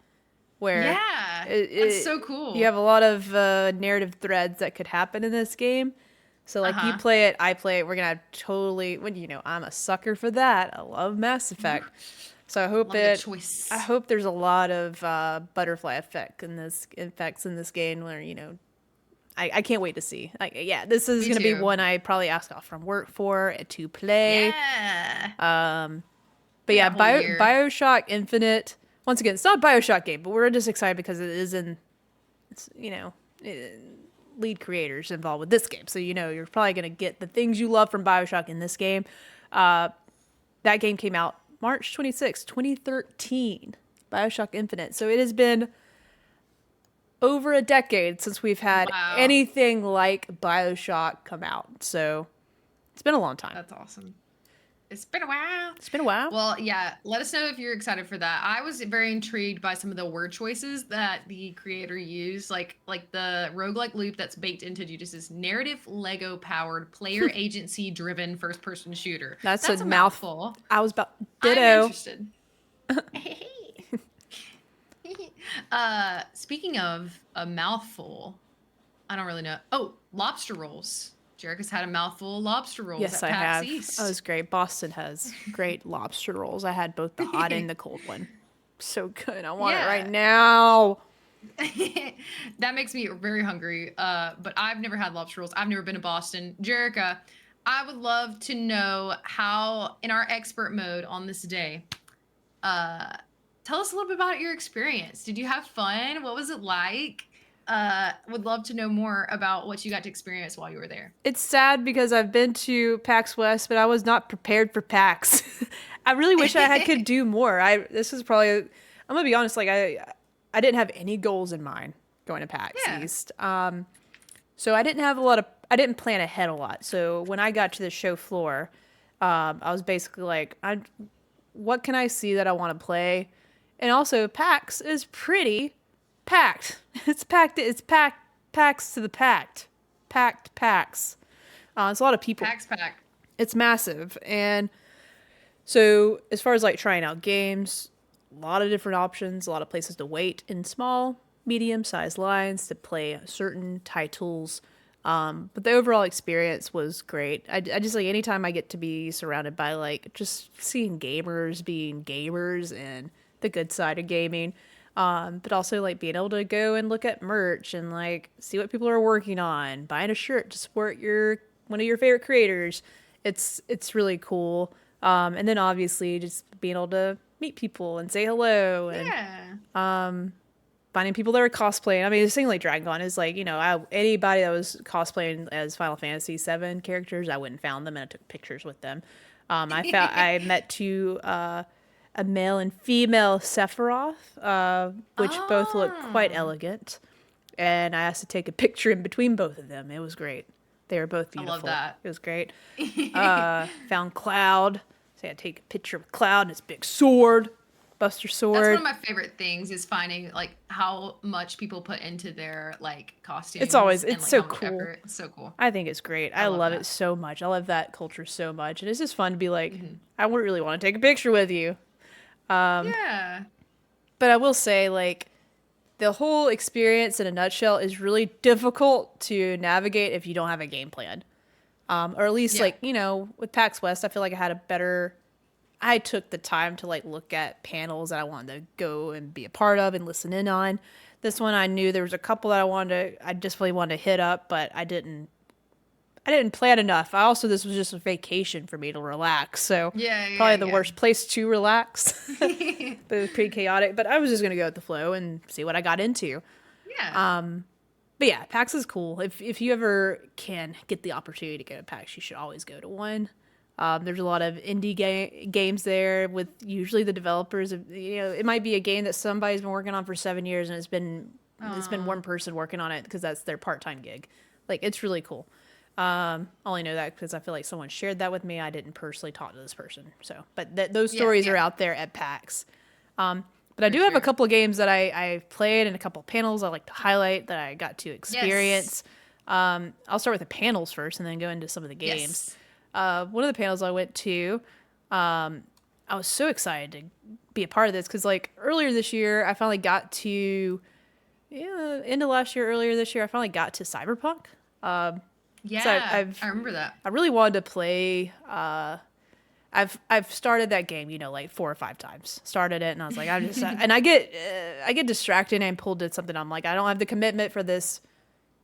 Where Yeah, that's so cool. You have a lot of narrative threads that could happen in this game. So like you play it, I play it. We're gonna have totally. Well, you know, I'm a sucker for that. I love Mass Effect. So I hope I hope there's a lot of butterfly effects in this game where you know, I can't wait to see. Like, yeah, this is gonna be one I probably ask off from work for to play. Yeah. But yeah, BioShock Infinite. Once again, it's not a BioShock game, but we're just excited because it is lead creators involved with this game. So you know you're probably gonna get the things you love from BioShock in this game. That game came out March 26, 2013, BioShock Infinite. So it has been over a decade since we've had anything like BioShock come out. So it's been a long time. That's awesome. It's been a while. It's been a while. Well, yeah, let us know if you're excited for that. I was very intrigued by some of the word choices that the creator used, like the roguelike loop that's baked into Judas's narrative Lego powered player agency driven first person shooter. That's a mouthful. I was about ditto. I'm interested. Speaking of a mouthful, I don't really know. Oh, lobster rolls. Jerica's had a mouthful of lobster rolls. Yes, at I PAX have. East. That was great. Boston has great lobster rolls. I had both the hot and the cold one. So good. I want it right now. That makes me very hungry. But I've never had lobster rolls. I've never been to Boston. Jerica, I would love to know how, in our expert mode on this day, Tell us a little bit about your experience. Did you have fun? What was it like? Would love to know more about what you got to experience while you were there. It's sad because I've been to PAX West, but I was not prepared for PAX. I really wish I could do more. This is probably, I'm gonna be honest, like I didn't have any goals in mind going to PAX Yeah. East. So I didn't have I didn't plan ahead a lot. So when I got to the show floor, I was basically like, what can I see that I want to play? And also PAX is pretty packed. It's packed. It's packed. PAX to the packed. Packed PAX. It's a lot of people. PAX pack. It's massive. And so as far as like trying out games, a lot of different options, a lot of places to wait in small, medium-sized lines to play certain titles. But the overall experience was great. I just like anytime I get to be surrounded by like just seeing gamers being gamers and the good side of gaming. But also like being able to go and look at merch and like see what people are working on, buying a shirt to support one of your favorite creators. It's really cool. And then obviously just being able to meet people and say hello and Yeah. finding people that are cosplaying. I mean, the thing like Dragon Con is like, anybody that was cosplaying as Final Fantasy VII characters, I went and found them and I took pictures with them. I met two a male and female Sephiroth, which both look quite Oh, elegant. And I asked to take a picture in between both of them. It was great. They were both I love beautiful. that. It was great. Found Cloud. So I had to take a picture of Cloud and his big sword, Buster That's one Sword. of my favorite things is finding like how much people put into their like costumes and It's like so how much cool. effort. It's so cool. I think it's great. I I love love it that. so much. I love that culture so much. And it's just fun to be like, Hmm. I wouldn't really want to take a picture with you. Yeah. But I will say, like, the whole experience in a nutshell is really difficult to navigate if you don't have a game plan. Or at least, Yeah. like, with PAX West, I feel like I took the time to, like, look at panels that I wanted to go and be a part of and listen in on. This one, I knew there was a couple that I just really wanted to hit up, but I didn't plan enough. This was just a vacation for me to relax. So Yeah. probably Yeah. the Yeah. worst place to relax. But it was pretty chaotic. But I was just going to go with the flow and see what I got into. Yeah. But yeah, PAX is cool. If you ever can get the opportunity to go to PAX, you should always go to one. There's a lot of games there with usually the developers. It might be a game that somebody's been working on for 7 years and it's been Aw. one person working on it because that's their part-time gig. Like it's really cool. I only know that because I feel like someone shared that with me. I didn't personally talk to this person. So, but those Yeah. stories are Yeah. out there at PAX. But I For do have a sure. couple of games that I played and a couple of panels I like to highlight that I got to Yes. experience. I'll start with the panels first and then go into some of the games. Yes. One of the panels I went to, I was so excited to be a part of this because like earlier this year, I finally got to, end of last year, earlier this year, I finally got to Cyberpunk. So Yeah. I remember that. I really wanted to play. I've started that game, like 4 or 5 times. Started it, and I was like, I just and I get distracted and pulled to something. I'm like, I don't have the commitment for this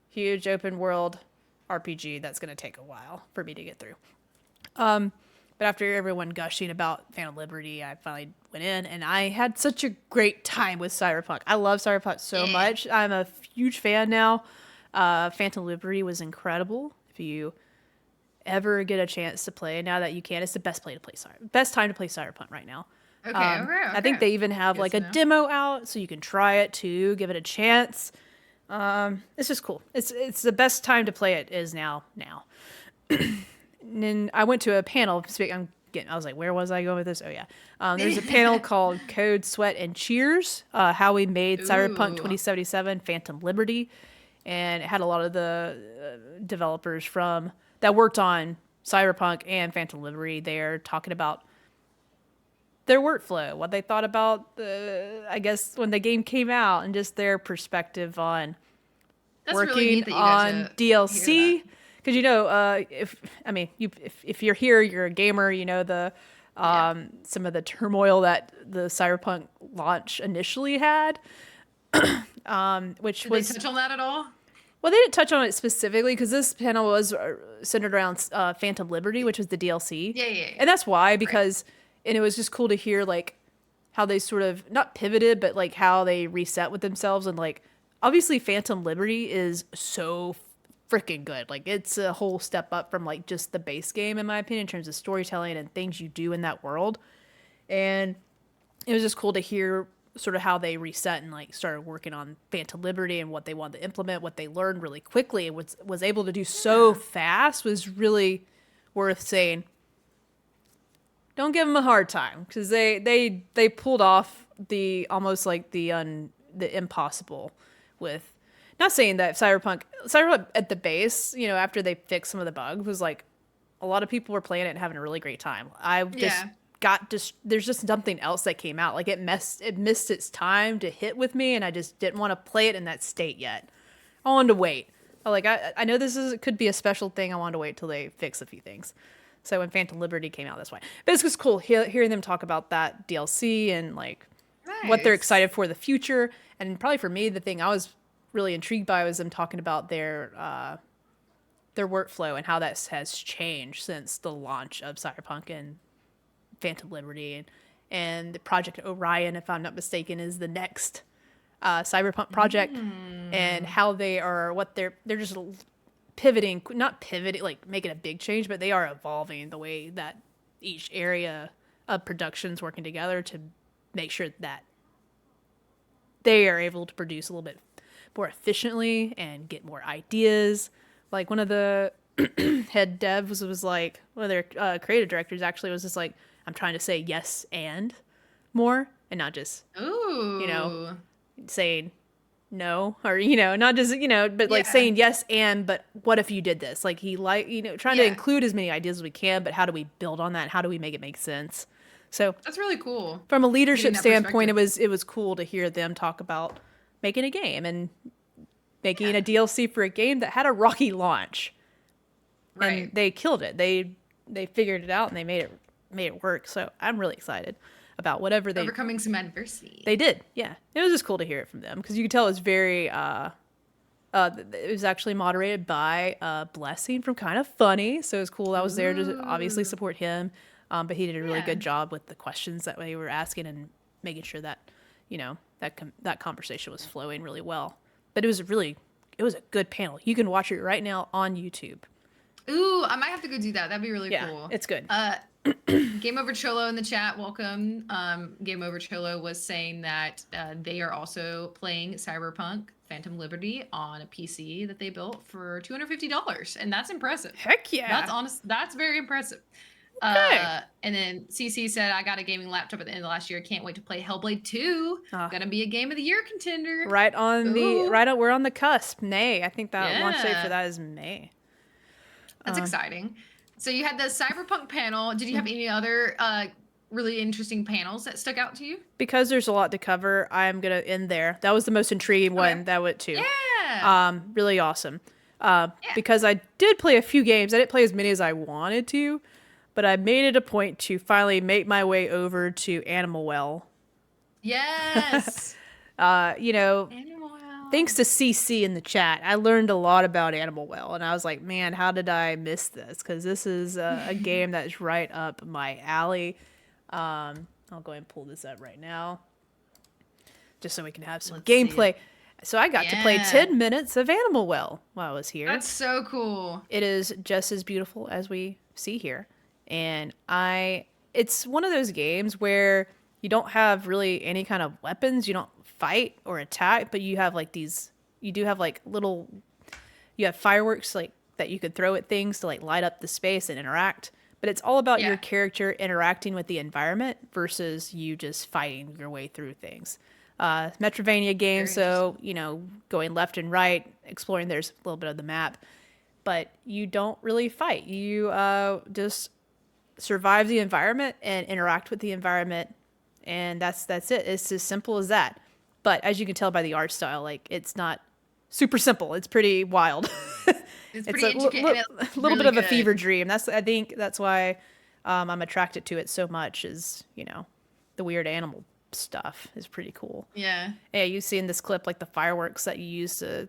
huge open world RPG that's going to take a while for me to get through. But after everyone gushing about Phantom Liberty, I finally went in, and I had such a great time with Cyberpunk. I love Cyberpunk so Yeah. much. I'm a huge fan now. Phantom Liberty was incredible. If you ever get a chance to play now that you can, it's the best time to play Cyberpunk right now. Okay. Okay. I think Okay. they even have Good like to a know. demo out, so you can try it too, give it a chance. It's just cool. It's the best time to play it is now. And then I went to a panel. I was like, where was I going with this? Oh yeah, there's a panel called "Code, Sweat, and Cheers: How We Made Cyberpunk Ooh. 2077: Phantom Liberty," and it had a lot of the developers from that worked on Cyberpunk and Phantom Liberty there talking about their workflow, what they thought about I guess when the game came out, and just their perspective on That's really working neat that you got on to hear that. DLC. Because if you're here, you're a gamer. You know Yeah. some of the turmoil that the Cyberpunk launch initially had, which Did they was touch on that at all? well, they didn't touch on it specifically because this panel was centered around Phantom Liberty, which was the DLC, Yeah. Yeah. Yeah. and that's why Right. and it was just cool to hear like how they sort of not pivoted, but like how they reset with themselves. And like obviously Phantom Liberty is so freaking good. Like it's a whole step up from like just the base game in my opinion in terms of storytelling and things you do in that world. And it was just cool to hear sort of how they reset and like started working on Phantom Liberty and what they wanted to implement, what they learned really quickly and was able to do so fast was really worth saying. Don't give them a hard time because they pulled off the almost like the impossible with. Not saying that Cyberpunk at the base, you know, after they fixed some of the bugs, was like a lot of people were playing it and having a really great time. I just there's just something else that came out. Like it missed its time to hit with me, and I just didn't want to play it in that state yet. I wanted to wait. I know could be a special thing. I wanted to wait till they fix a few things. So when Phantom Liberty came out, that's why. But it's just cool hearing them talk about that DLC and like what they're excited for the future. And probably for me, the thing I was really intrigued by was them talking about their workflow and how that has changed since the launch of Cyberpunk and Phantom Liberty and the Project Orion, if I'm not mistaken, is the next Cyberpunk project, and how they're just pivoting, not pivoting, like making a big change, but they are evolving the way that each area of production's working together to make sure that they are able to produce a little bit more efficiently and get more ideas. Like one of the head devs was like, one of their creative directors actually was just like, I'm trying to say yes and more and not just, you know, saying no or, you know, not just, you know, but like saying yes and, but what if you did this? Like he trying to include as many ideas as we can, but how do we build on that? How do we make it make sense? So that's really cool. From a leadership standpoint, it was cool to hear them talk about making a game and making a DLC for a game that had a rocky launch. Right. And they killed it. They figured it out and they made it work. So I'm really excited about whatever they overcoming some adversity. They did. Yeah. It was just cool to hear it from them because you could tell it was very it was actually moderated by Blessing from Kind of Funny. So it was cool. I was there to obviously support him. But he did a really good job with the questions that they were asking and making sure that, you know, that conversation was flowing really well. But it was a good panel. You can watch it right now on YouTube. Ooh, I might have to go do that. That'd be really cool. It's good. Game Over Cholo in the chat, welcome. Game Over Cholo was saying that they are also playing Cyberpunk Phantom Liberty on a PC that they built for $250, and that's impressive. Heck yeah. That's very impressive. Okay. And then CC said, I got a gaming laptop at the end of last year. Can't wait to play Hellblade 2. Gonna be a Game of the Year contender. We're on the cusp. May. I think that launch date for that is May. That's exciting. So you had the Cyberpunk panel. Did you have any other really interesting panels that stuck out to you? Because there's a lot to cover, I'm gonna end there. That was the most intriguing one that went to. Yeah. Really awesome. Because I did play a few games. I didn't play as many as I wanted to. But I made it a point to finally make my way over to Animal Well. Yes. You know, Animal Well. Thanks to CC in the chat, I learned a lot about Animal Well. And I was like, man, how did I miss this? Because this is a game that is right up my alley. I'll go ahead and pull this up right now. Just so we can have some gameplay. So I got to play 10 minutes of Animal Well while I was here. That's so cool. It is just as beautiful as we see here. And it's one of those games where you don't have really any kind of weapons. You don't fight or attack, but you have you have fireworks like that you could throw at things to like light up the space and interact. But it's all about your character interacting with the environment versus you just fighting your way through things. Metrovania game, so, you know, going left and right, exploring, there's a little bit of the map. But you don't really fight. You just survive the environment and interact with the environment, and that's it. It's as simple as that. But as you can tell by the art style, like it's not super simple. It's pretty wild. It's pretty intricate. A little bit of a fever dream. I think that's why I'm attracted to it so much. Is, you know, the weird animal stuff is pretty cool. Yeah. Yeah, you see in this clip like the fireworks that you use to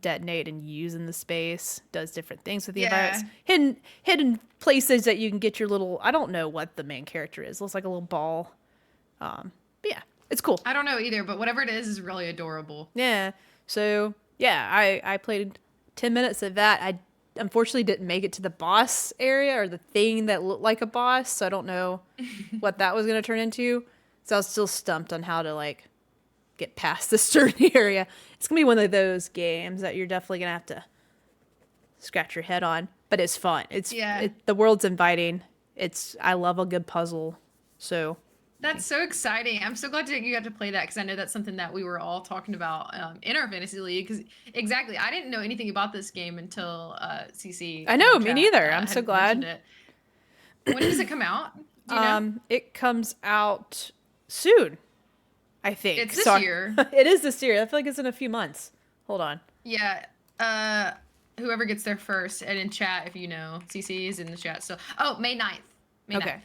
detonate and use in the space does different things with the environments. Hidden places that you can get your little, I don't know what the main character is. It looks like a little ball. But yeah, it's cool. I don't know either, but whatever it is really adorable. Yeah. So yeah, I played 10 minutes of that. I unfortunately didn't make it to the boss area or the thing that looked like a boss, so I don't know what that was gonna turn into. So I was still stumped on how to like get past this certain area. It's gonna be one of those games that you're definitely gonna have to scratch your head on, but it's fun. The world's inviting. I love a good puzzle. So that's so exciting. I'm so glad you got to play that because I know that's something that we were all talking about in our fantasy league. Because exactly, I didn't know anything about this game until CC. I know, me neither. I'm so glad. When does it come out? Do you know? It comes out soon, I think. It's this year. It is this year. I feel like it's in a few months. Hold on. Yeah. Whoever gets there first, and in chat, if you know, CC is in the chat. So, May 9th. May 9th.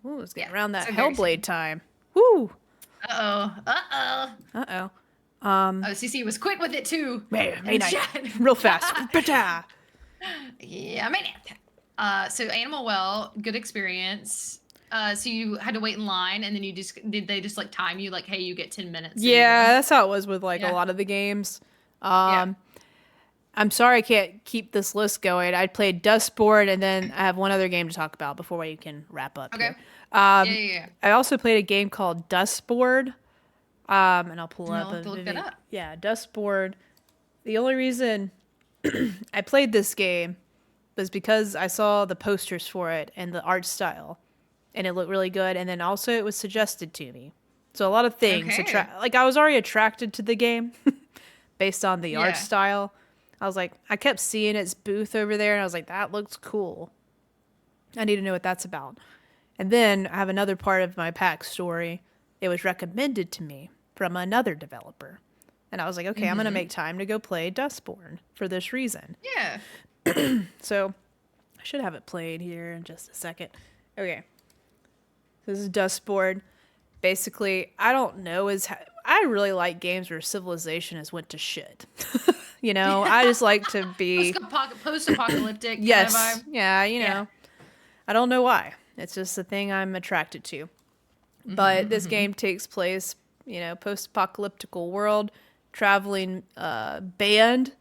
Ooh, it's getting around that Hellblade time. Woo. Uh-oh. CC was quick with it too. May 9th. Real fast. Yeah, May 9th. So Animal Well, good experience. So you had to wait in line, and then did they just like time you like, hey, you get 10 minutes? Yeah, that's how it was with like a lot of the games. I'm sorry I can't keep this list going. I played Dustboard, and then I have one other game to talk about before we can wrap up. Okay. Here. I also played a game called Dustboard, and I'll pull up. Look that up. Yeah, Dustboard. The only reason I played this game was because I saw the posters for it and the art style, and it looked really good. And then also it was suggested to me, so a lot of things. Like I was already attracted to the game based on the art style. I was like, I kept seeing its booth over there, and I was like, that looks cool. I need to know what that's about. And then I have another part of my PAX story. It was recommended to me from another developer. And I was like, okay, I'm going to make time to go play Dustborn for this reason. Yeah. So I should have it played here in just a second. Okay. This is Dustborn. Basically, I don't know. I really like games where civilization has went to shit. You know, I just like to be post-apocalyptic. Yes. Kind of vibe. Yeah, you know. I don't know why. It's just a thing I'm attracted to. But this game takes place, you know, post-apocalyptical world, traveling band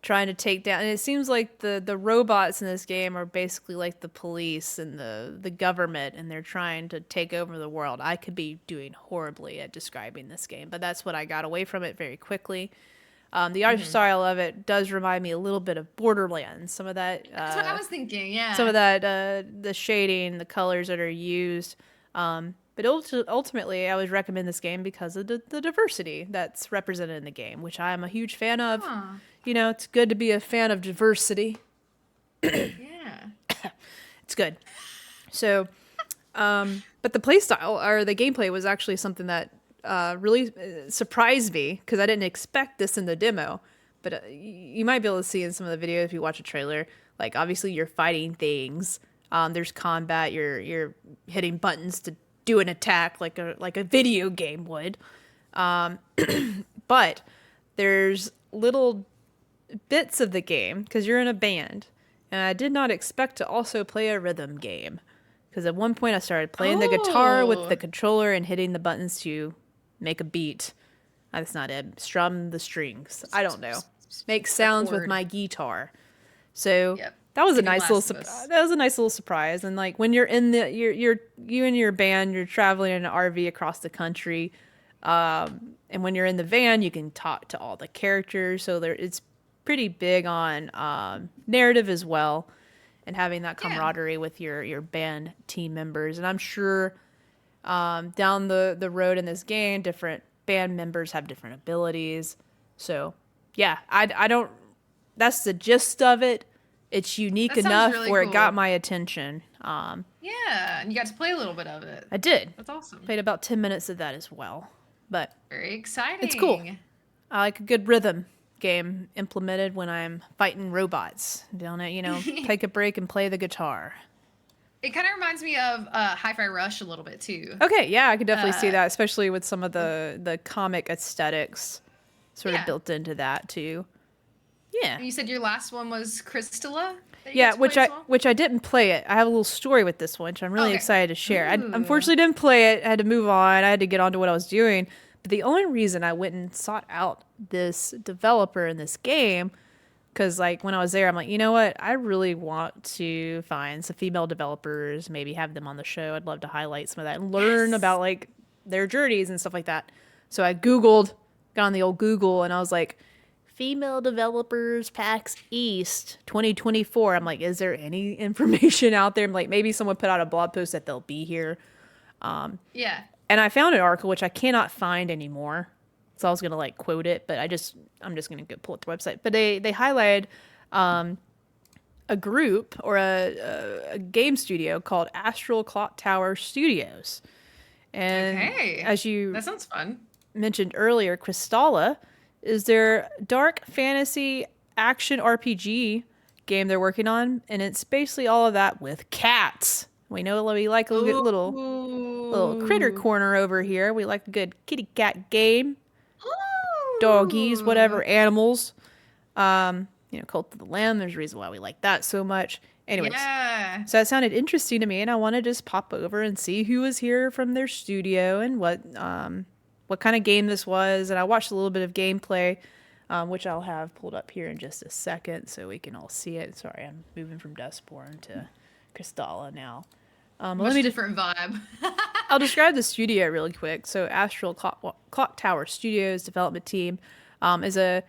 trying to take down, and it seems like the robots in this game are basically like the police and the government, and they're trying to take over the world. I could be doing horribly at describing this game, but that's what I got away from it very quickly. The art style of it does remind me a little bit of Borderlands. Some of that. That's what I was thinking. Yeah. Some of that, the shading, the colors that are used. But ultimately, I would recommend this game because of the diversity that's represented in the game, which I am a huge fan of. Huh. You know, it's good to be a fan of diversity. Yeah. It's good. So, but the play style or the gameplay was actually something that really surprised me because I didn't expect this in the demo. But you might be able to see in some of the video if you watch a trailer. Like obviously you're fighting things. There's combat. You're hitting buttons to do an attack like a video game would. But there's little bits of the game because you're in a band, and I did not expect to also play a rhythm game because at one point I started playing the guitar with the controller and hitting the buttons to make a beat. That's not it. Strum the strings. I don't know. Make sounds with my guitar. So that was a nice little surprise. And like when you're in you and your band, you're traveling in an RV across the country. And when you're in the van, you can talk to all the characters. So it's pretty big on narrative as well, and having that camaraderie with your band team members. And I'm sure down the road in this game, different band members have different abilities. So yeah, I don't. That's the gist of it. It's unique enough really where it got my attention. Yeah, and you got to play a little bit of it. I did. That's awesome. Played about 10 minutes of that as well. But very exciting. It's cool. I like a good rhythm game implemented when I'm fighting robots. Don't it, take a break and play the guitar. It kind of reminds me of Hi-Fi Rush a little bit too. Okay, yeah, I could definitely see that, especially with some of the comic aesthetics sort of built into that too. Yeah. You said your last one was Crystalla? that you Yeah, get to play as well? which I didn't play it. I have a little story with this one, which I'm really Okay. excited to share. I Ooh. unfortunately didn't play it. I had to move on. I had to get on to what I was doing. But the only reason I went and sought out this developer in this game, because like when I was there, I'm like, you know what? I really want to find some female developers, maybe have them on the show. I'd love to highlight some of that and learn Yes. about like their journeys and stuff like that. So I Googled, got on the old Google, and I was like, female developers PAX East 2024. I'm like, is there any information out there? I'm like, maybe someone put out a blog post that they'll be here. Yeah. And I found an article which I cannot find anymore. So I was gonna like quote it, but I'm just gonna go pull up the website. But they highlighted a group or a game studio called Astral Clock Tower Studios. And Okay. as you That sounds fun. mentioned earlier, Crystalla is their dark fantasy action RPG game they're working on, and it's basically all of that with cats. We know we like a little critter Ooh. corner over here. We like a good kitty cat game, doggies, Ooh. whatever animals. Cult of the Lamb. There's a reason why we like that so much. Anyways, Yeah. so that sounded interesting to me, and I want to just pop over and see who was here from their studio and what kind of game this was. And I watched a little bit of gameplay, which I'll have pulled up here in just a second so we can all see it. Sorry, I'm moving from Dustborn to Crystalla now. Much different vibe. I'll describe the studio really quick. So Astral Clock Tower Studios development team is a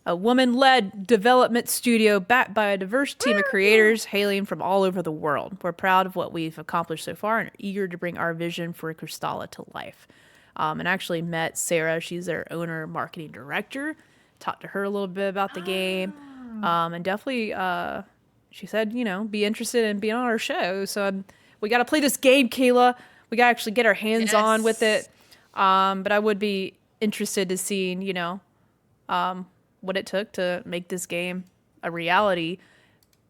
woman-led development studio backed by a diverse team of creators hailing from all over the world. We're proud of what we've accomplished so far and are eager to bring our vision for Crystalla to life. And actually met Sarah. She's their owner, marketing director. Talked to her a little bit about the game. And definitely, she said, be interested in being on our show. So we got to play this game, Kayla. We got to actually get our hands on with it. But I would be interested to see, what it took to make this game a reality.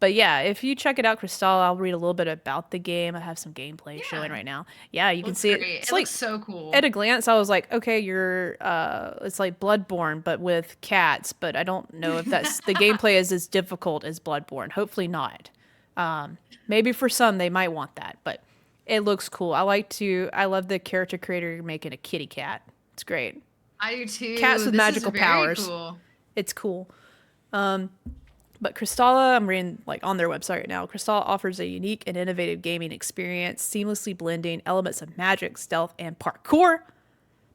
But yeah, if you check it out, Crystal, I'll read a little bit about the game. I have some gameplay showing right now. Yeah, you can see great. it. It's It like looks so cool. at a glance, I was like, okay, it's like Bloodborne, but with cats. But I don't know if that's the gameplay is as difficult as Bloodborne. Hopefully not. Maybe for some they might want that, but it looks cool. I love the character creator making a kitty cat. It's great. I do too. Cats with This magical is very powers. Cool. It's cool. But Crystalla, I'm reading like on their website right now. Crystalla offers a unique and innovative gaming experience, seamlessly blending elements of magic, stealth, and parkour.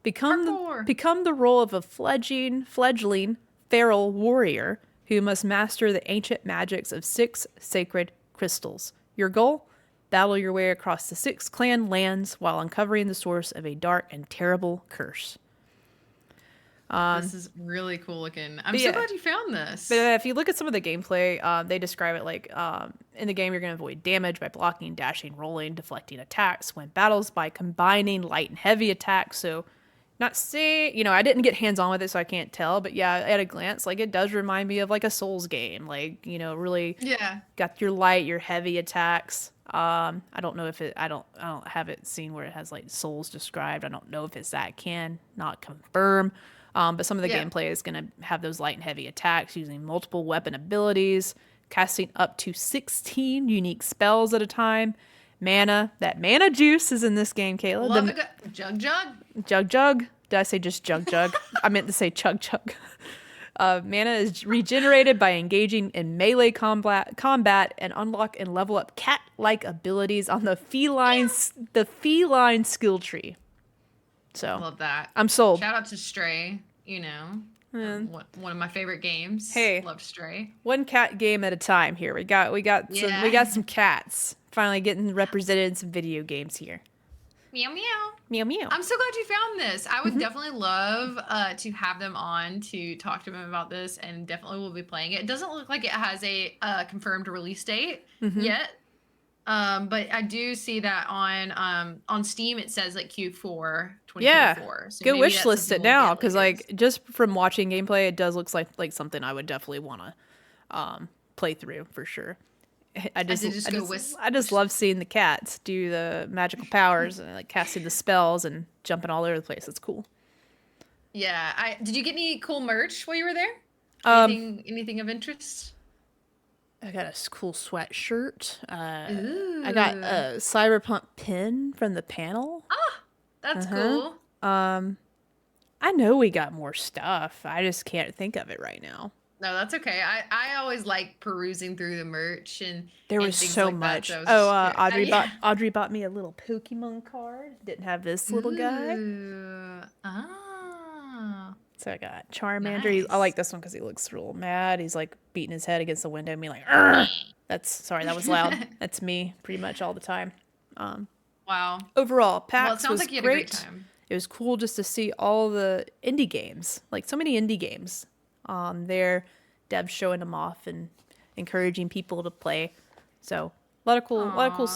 Become the role of a fledgling feral warrior who must master the ancient magics of 6 sacred crystals. Your goal? Battle your way across the 6 clan lands while uncovering the source of a dark and terrible curse. This is really cool looking. I'm so glad you found this. But if you look at some of the gameplay, they describe it like in the game you're going to avoid damage by blocking, dashing, rolling, deflecting attacks. Win battles by combining light and heavy attacks. So not say, I didn't get hands on with it, so I can't tell. But yeah, at a glance, like it does remind me of like a Souls game. Like, really got your light, your heavy attacks. I don't know if I don't have it seen where it has like Souls described. I don't know if it's that. Can not confirm. But some of the gameplay is going to have those light and heavy attacks using multiple weapon abilities, casting up to 16 unique spells at a time. Mana, that mana juice is in this game, Kayla. Jug. Did I say just jug? I meant to say chug. Mana is regenerated by engaging in melee combat and unlock and level up cat-like abilities on the feline skill tree. So I love that. I'm sold. Shout out to Stray, one of my favorite games. Hey, love Stray. One cat game at a time here. We got some cats finally getting represented in some video games here. Meow meow. Meow meow. I'm so glad you found this. I would definitely love to have them on to talk to them about this, and definitely will be playing it. It doesn't look like it has a confirmed release date yet. But I do see that on Steam it says like Q4 2024. Yeah, So go wish list it now because like just from watching gameplay, it does look like something I would definitely want to play through for sure. I just love seeing the cats do the magical powers and like casting the spells and jumping all over the place. It's cool. Yeah, did you get any cool merch while you were there? Anything of interest? I got a cool sweatshirt. I got Ooh. a cyberpunk pin from the panel. Ah, that's cool. I know we got more stuff. I just can't think of it right now. No, that's okay. I always like perusing through the merch There was and things so like that. much. So I was Oh, just curious. Yeah. Audrey bought me a little Pokemon card. Didn't have this little guy. Ooh. Ah. So I got Charmander. I Nice. like this one because he looks real mad. He's like beating his head against the window and being like, "Arr!" That's sorry, that was loud. That's me pretty much all the time. Wow. Overall, Well, it PAX sounds was like you had a great great. time. It was cool just to see all the indie games, like so many indie games. There, Deb's showing them off and encouraging people to play. So Aw. a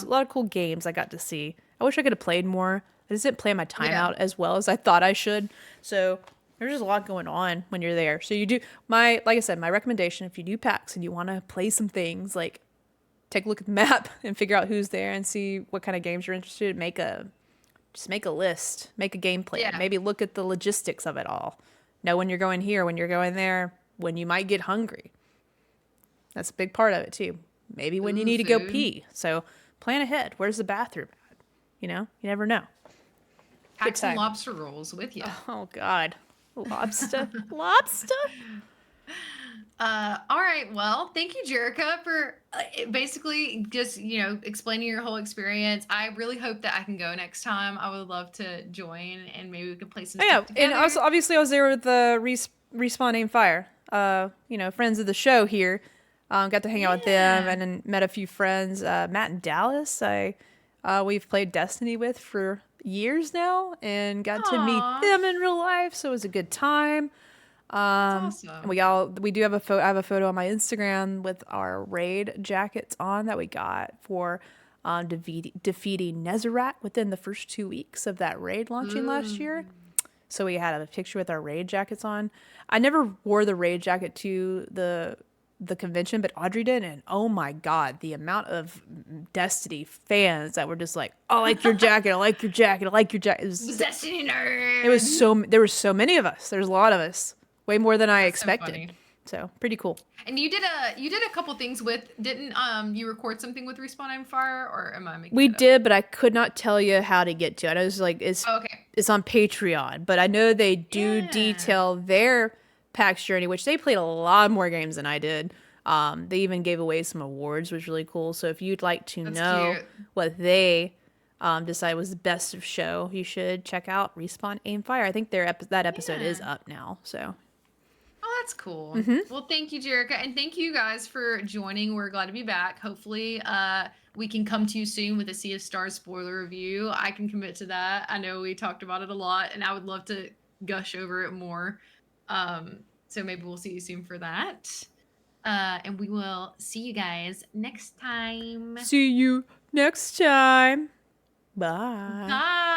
lot of cool games I got to see. I wish I could have played more. I just didn't plan my time Yeah. out as well as I thought I should. So there's just a lot going on when you're there. So you do like I said, my recommendation if you do PAX and you want to play some things, like take a look at the map and figure out who's there and see what kind of games you're interested in. Just make a list, make a game plan. Yeah. Maybe look at the logistics of it all. Know when you're going here, when you're going there, when you might get hungry. That's a big part of it too. Maybe when you Ooh, need to go food. pee. So plan ahead. Where's the bathroom at? You know, you never know. Pack some time. lobster rolls with you. Oh God, lobster, lobster. All right. Well, thank you, Jerica, for basically just, explaining your whole experience. I really hope that I can go next time. I would love to join and maybe we can play some Oh, yeah, stuff and together. also obviously I was there with the Respawn Aim Fire. Friends of the show here. Got to hang out with them Yeah. and then met a few friends. Matt and Dallas, we've played Destiny with for years now and got to meet Aw, them in real life, so it was a good time. that's And awesome. we do have I have a photo on my Instagram with our raid jackets on that we got for defeating Nezarec within the first 2 weeks of that raid launching last Ooh. year. So we had a picture with our raid jackets on. I never wore the raid jacket to the convention, but Audrey did, and oh my God, the amount of Destiny fans that were just like, "I like your jacket, I like your jacket, I like your jacket." Destiny It was nerd. there were so many of us. There's a lot of us, way more than I That's so expected. funny. So pretty cool. And you did a couple things with didn't you record something with Respawn Aim Fire or am I making We that up? did, but I could not tell you how to get to it. I was like, Oh, okay. it's on Patreon, but I know they do Yeah. detail their PAX journey, which they played a lot more games than I did. They even gave away some awards, which was really cool. So if you'd like to That's know cute. what they decided was the best of show, you should check out Respawn Aim Fire. I think that episode is Yeah. up now. So Oh, that's cool. Well, thank you, Jerica, and thank you guys for joining. We're glad to be back. Hopefully, we can come to you soon with a Sea of Stars spoiler review. I can commit to that. I know we talked about it a lot, and I would love to gush over it more. So maybe we'll see you soon for that. And we will see you guys next time. see you next time. Bye. Bye.